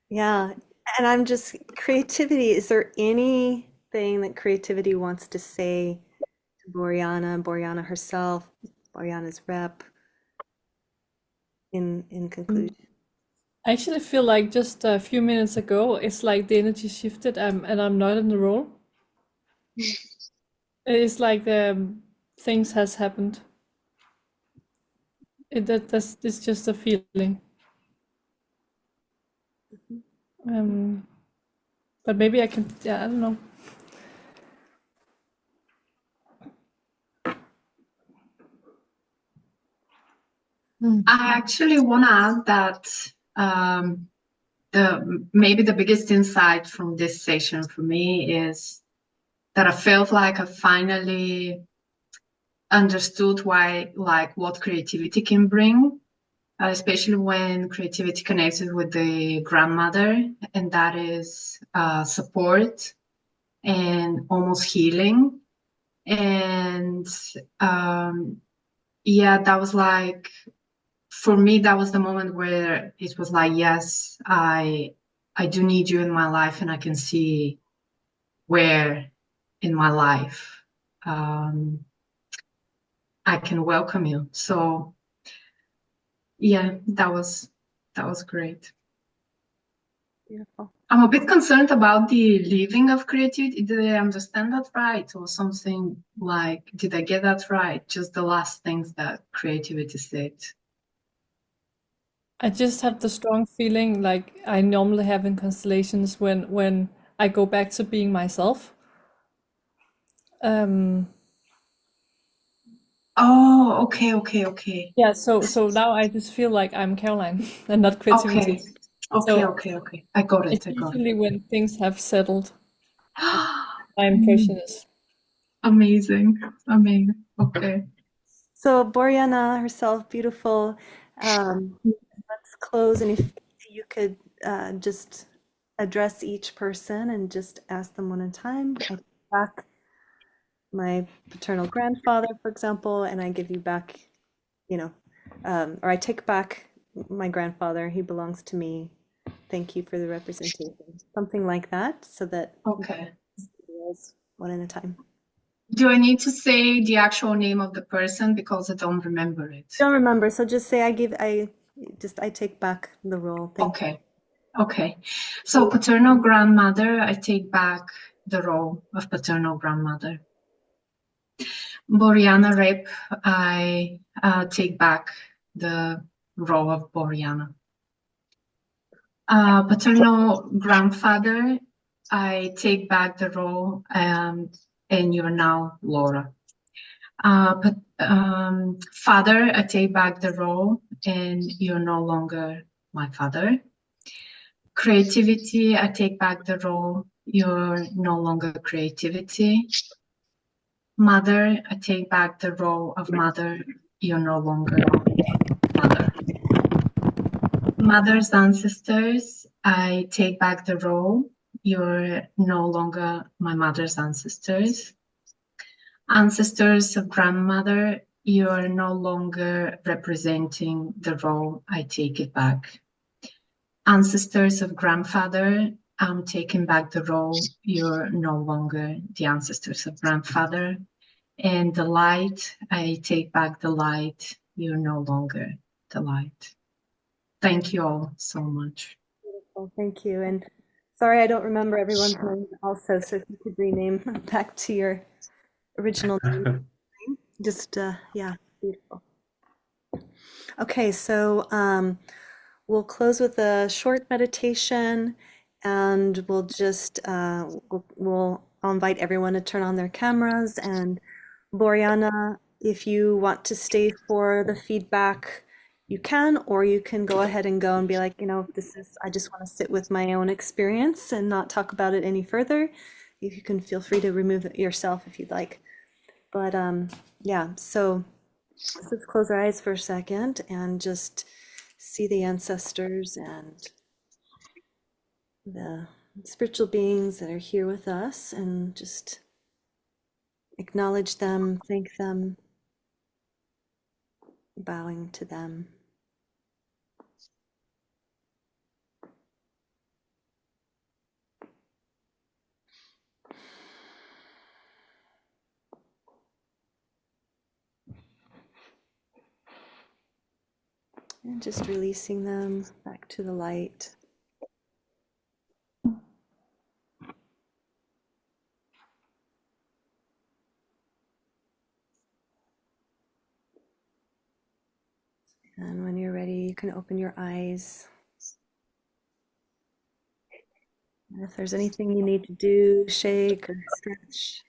Yeah, and I'm just creativity. Is there anything that creativity wants to say to Boriana herself, Boriana's rep, in conclusion? I actually feel like just a few minutes ago, it's like the energy shifted, and I'm not in the role. It's like things has happened. It's just a feeling. But maybe I can. Yeah, I don't know. I actually want to add that maybe the biggest insight from this session for me is that I felt like I finally understood what creativity can bring, especially when creativity connects with the grandmother, and that is support and almost healing. And that was like, for me, that was the moment where it was like, yes, I do need you in my life, and I can see where in my life I can welcome you. So yeah, that was great. Beautiful. I'm a bit concerned about the leaving of creativity. Did I understand that right? Or something like, did I get that right? Just the last things that creativity said. I just have the strong feeling like I normally have in constellations when I go back to being myself. Oh, okay. Yeah, so now I just feel like I'm Caroline and not creativity. Okay. I got it. It's usually when things have settled. My impression is. Amazing. Okay. So Boriana herself, beautiful. Let's close, and if you could just address each person and just ask them one at a time. I take back my paternal grandfather, for example, and I give you back, or I take back my grandfather. He belongs to me. Thank you for the representation. Something like that, so that Okay. one at a time. Do I need to say the actual name of the person because I don't remember it? Don't remember, so just say I take back the role. Thank you. Okay. Okay. So paternal grandmother, I take back the role of paternal grandmother. Boriana Rep, I take back the role of Boriana. Paternal grandfather, I take back the role, and you're now Laura. Father, I take back the role, and you're no longer my father. Creativity, I take back the role, you're no longer creativity. Mother, I take back the role of mother, you're no longer mother. Mother's ancestors, I take back the role, you're no longer my mother's ancestors. Ancestors of grandmother, you're no longer representing the role, I take it back. Ancestors of grandfather, I'm taking back the role, you're no longer the ancestors of grandfather. And the light, I take back the light, you're no longer the light. Thank you all so much. Beautiful, thank you. And sorry I don't remember everyone's name also, so if you could rename back to your original name. Just, yeah, beautiful. Okay, so we'll close with a short meditation, and we'll just, I'll invite everyone to turn on their cameras. And Boriana, if you want to stay for the feedback, you can, or you can go ahead and go and be like, I just want to sit with my own experience and not talk about it any further. You can feel free to remove it yourself if you'd like. But yeah, so let's close our eyes for a second and just see the ancestors and the spiritual beings that are here with us, and just acknowledge them, thank them, bowing to them. And just releasing them back to the light. And when you're ready, you can open your eyes. And if there's anything you need to do, shake or stretch.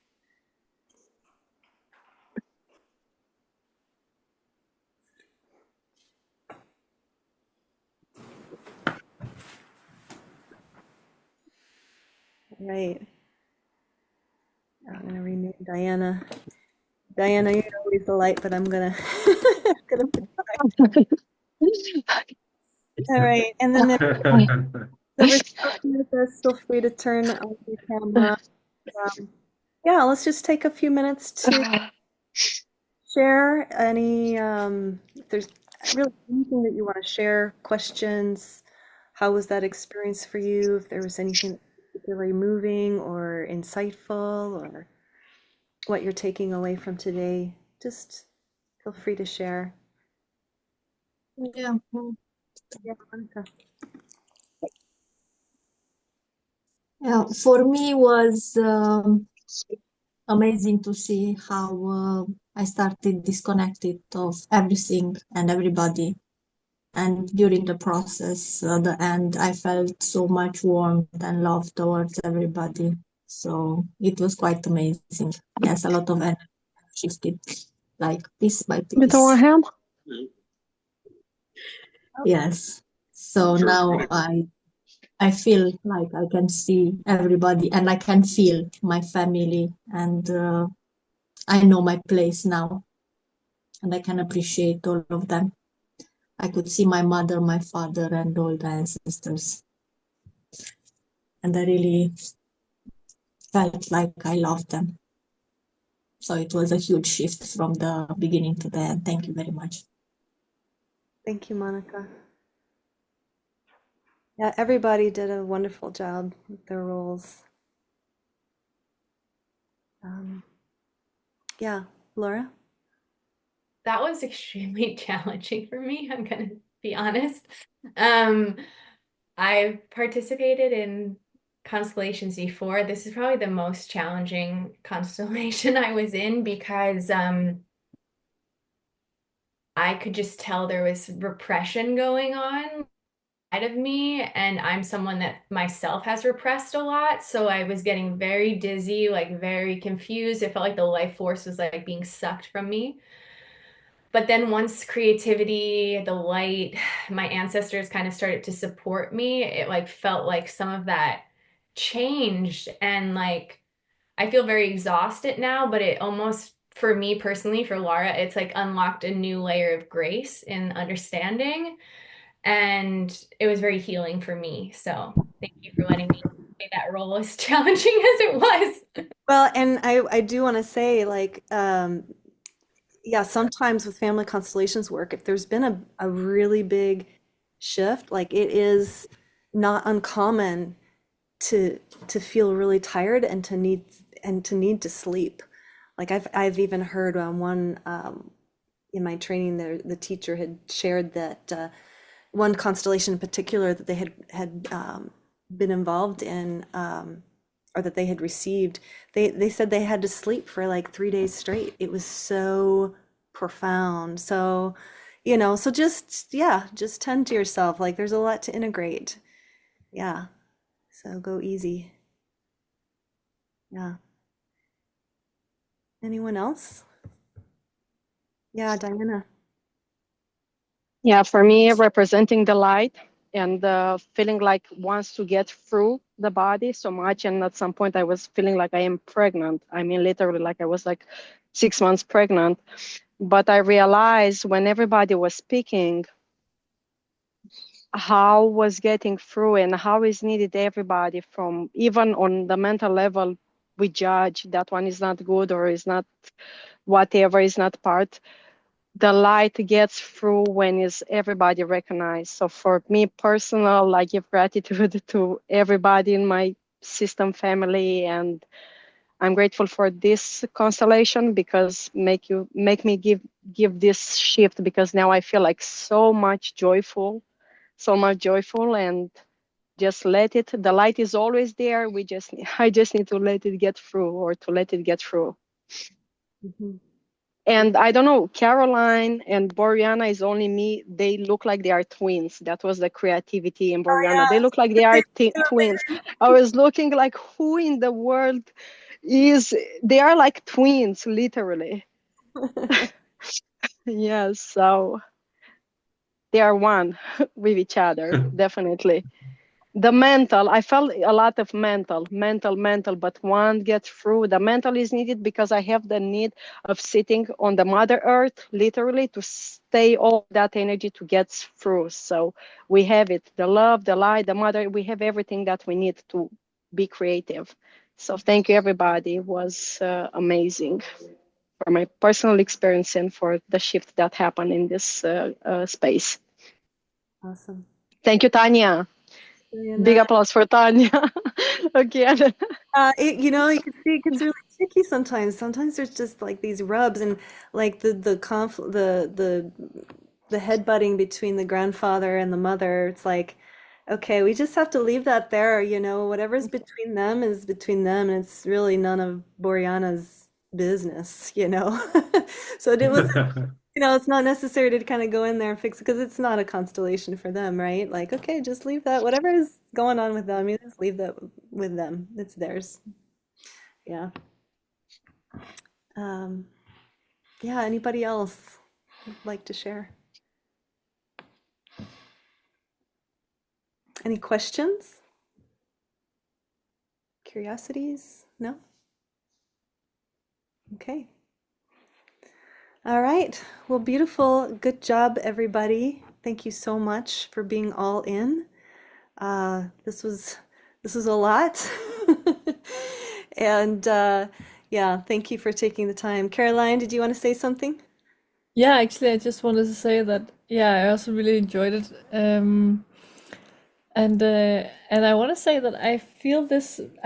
Right. I'm gonna rename Diana. Diana, you're always the light, but I'm gonna, all right. And then whoever's talking with us, feel free to turn on your camera. Yeah, let's just take a few minutes to share any, if there's really anything that you want to share, questions. How was that experience for you? If there was anything particularly moving or insightful, or what you're taking away from today, just feel free to share. Yeah. Yeah, Monica. Yeah, for me was amazing to see how I started disconnected of everything and everybody. And during the process, the end, I felt so much warmth and love towards everybody. So it was quite amazing. Yes, a lot of energy shifted, like piece by piece. With our ham? Yes. So now I feel like I can see everybody, and I can feel my family, and I know my place now, and I can appreciate all of them. I could see my mother, my father, and all the ancestors. And I really felt like I loved them. So it was a huge shift from the beginning to the end. Thank you very much. Thank you, Monica. Yeah, everybody did a wonderful job with their roles. Yeah, Laura? That was extremely challenging for me, I'm gonna be honest. Um, I've participated in constellations before. This is probably the most challenging constellation I was in because I could just tell there was repression going on inside of me, and I'm someone that myself has repressed a lot. So I was getting very dizzy, like very confused. It felt like the life force was like being sucked from me. But then once creativity, the light, my ancestors kind of started to support me, it like felt like some of that changed. And like I feel very exhausted now, but it almost, for me personally, for Laura, it's like unlocked a new layer of grace and understanding. And it was very healing for me. So thank you for letting me play that role, as challenging as it was. Well, and I do want to say, like, yeah, sometimes with family constellations work, if there's been a really big shift, like it is not uncommon to feel really tired and to need to sleep. Like I've even heard one in my training there, the teacher had shared that one constellation in particular that they had been involved in, or that they had received, they said they had to sleep for like 3 days straight. It was so profound. So, so just, yeah, just tend to yourself. Like there's a lot to integrate. Yeah. So go easy. Yeah. Anyone else? Yeah, Diana. Yeah, for me, representing the light and feeling like wants to get through the body so much. And at some point, I was feeling like I am pregnant. I mean, literally, like I was like 6 months pregnant. But I realized when everybody was speaking, how was getting through and how is needed everybody from, even on the mental level, we judge that one is not good or is not whatever, is not part. The light gets through when is everybody recognized. So for me personal, I give gratitude to everybody in my system family, and I'm grateful for this constellation because make me give this shift, because now I feel like so much joyful, and just let it, the light is always there. I just need to let it get through, or to let it get through. Mm-hmm. And I don't know, Caroline and Boriana is only me. They look like they are twins. That was the creativity in Oh Boriana. They yeah. look like they are twins. I was looking like, who in the world is, they are like twins, literally. Yes, so they are one with each other, definitely. The mental, I felt a lot of mental, but one gets through. The mental is needed because I have the need of sitting on the Mother Earth, literally, to stay all that energy to get through. So we have it, the love, the light, the Mother, we have everything that we need to be creative. So thank you, everybody. It was amazing for my personal experience and for the shift that happened in this space. Awesome. Thank you, Tanya. Big Diana. applause for Tanya again. You can see it gets really tricky sometimes. Sometimes there's just like these rubs and like the headbutting between the grandfather and the mother. It's like, okay, we just have to leave that there, whatever's between them is between them, and it's really none of Boriana's business. So it was, it's not necessary to kind of go in there and fix it because it's not a constellation for them, right? Like, okay, just leave that, whatever is going on with them, you just leave that with them. It's theirs. Yeah. Um, yeah, anybody else would like to share? Any questions? Curiosities? No? Okay. All right. Well, beautiful. Good job, everybody. Thank you so much for being all in. This was a lot. And yeah, thank you for taking the time. Caroline, did you want to say something? Yeah, actually, I just wanted to say that, yeah, I also really enjoyed it. And I want to say that I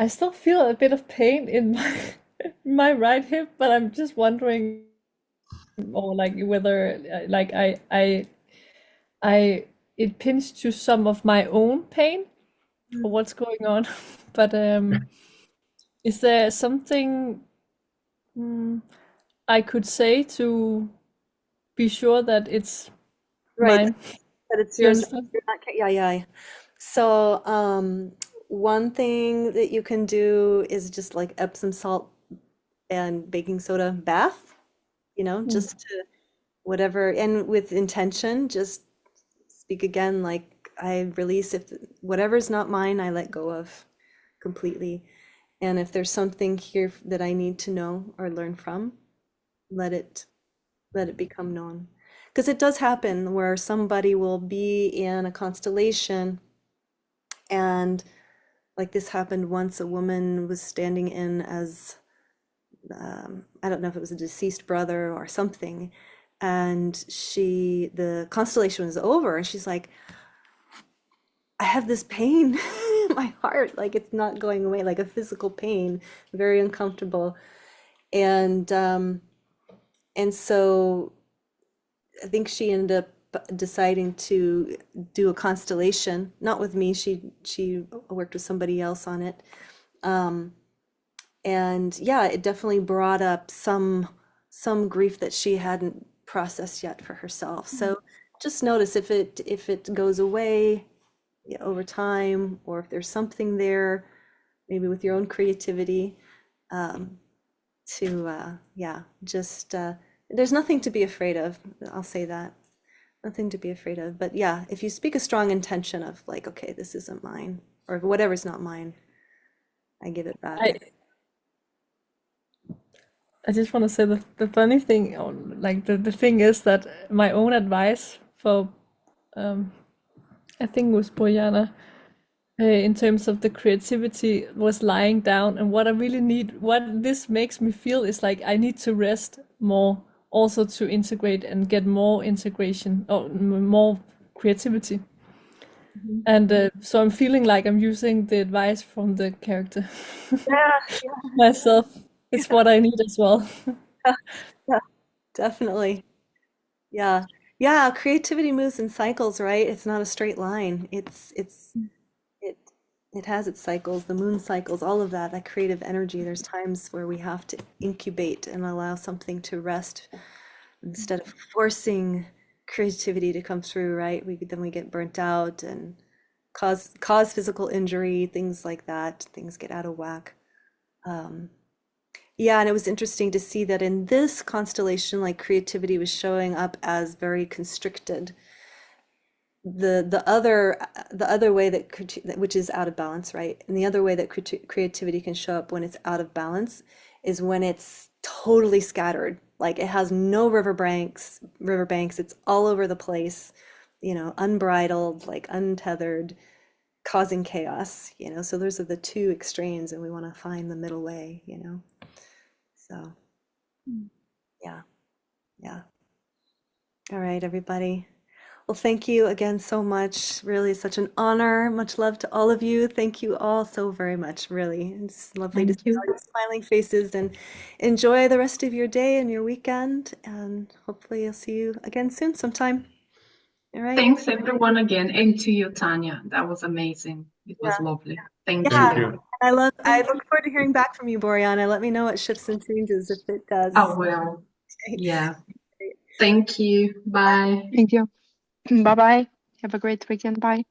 still feel a bit of pain in my my right hip, but I'm just wondering, or like whether like I it pinched to some of my own pain or what's going on. But is there something I could say to be sure that it's Right, mine? that it's You yours. understand? You're not, yeah, yeah. So, one thing that you can do is just like Epsom salt and baking soda bath, Mm. just to whatever, and with intention, just speak again, like I release if whatever's not mine, I let go of completely. And if there's something here that I need to know or learn from, let it let it become known. Because it does happen where somebody will be in a constellation, and like this happened once, a woman was standing in as I don't know if it was a deceased brother or something, and the constellation was over, and she's like, I have this pain in my heart, like it's not going away, like a physical pain, very uncomfortable. And so I think she ended up deciding to do a constellation, not with me. She worked with somebody else on it. Um, and yeah, it definitely brought up some grief that she hadn't processed yet for herself. So just notice if it goes away, yeah, over time, or if there's something there, maybe with your own creativity, um, yeah, just there's nothing to be afraid of. I'll say that. Nothing to be afraid of. But yeah, if you speak a strong intention of like, okay, this isn't mine, or whatever's not mine, I give it back. I I just want to say that the funny thing, or like the thing is that my own advice for um I think it was Bojana, in terms of the creativity was lying down. And what I really need, what this makes me feel is like I need to rest more, also to integrate and get more integration or more creativity. Mhm. And so I'm feeling like I'm using the advice from the character Yeah, myself. It's what I need as well. yeah, yeah, definitely. Yeah. Yeah, creativity moves in cycles, right? It's not a straight line. It it has its cycles, the moon cycles, all of that, that creative energy. There's times where we have to incubate and allow something to rest instead of forcing creativity to come through, right? We get burnt out and cause physical injury, things like that. Things get out of whack. Um, yeah, and it was interesting to see that in this constellation, like creativity was showing up as very constricted. The other way that which is out of balance, right? And the other way that creativity can show up when it's out of balance is when it's totally scattered, like it has no riverbanks, it's all over the place, unbridled, like untethered, causing chaos. So those are the two extremes, and we want to find the middle way. So yeah, yeah. All right, everybody. Well, thank you again so much. Really, such an honor. Much love to all of you. Thank you all so very much. Really, it's lovely to see Thank you. all your smiling faces, and enjoy the rest of your day and your weekend. And hopefully, I'll see you again soon sometime. All right. Thanks everyone again, and to you, Tanya. That was amazing. It was Yeah. lovely. Thank Yeah. Thank you. you. I look forward to hearing back from you, Boreana. Let me know what shifts and changes if it I does. will. Okay. Yeah. Thank you. Bye. Thank you. Bye bye. Have a great weekend. Bye.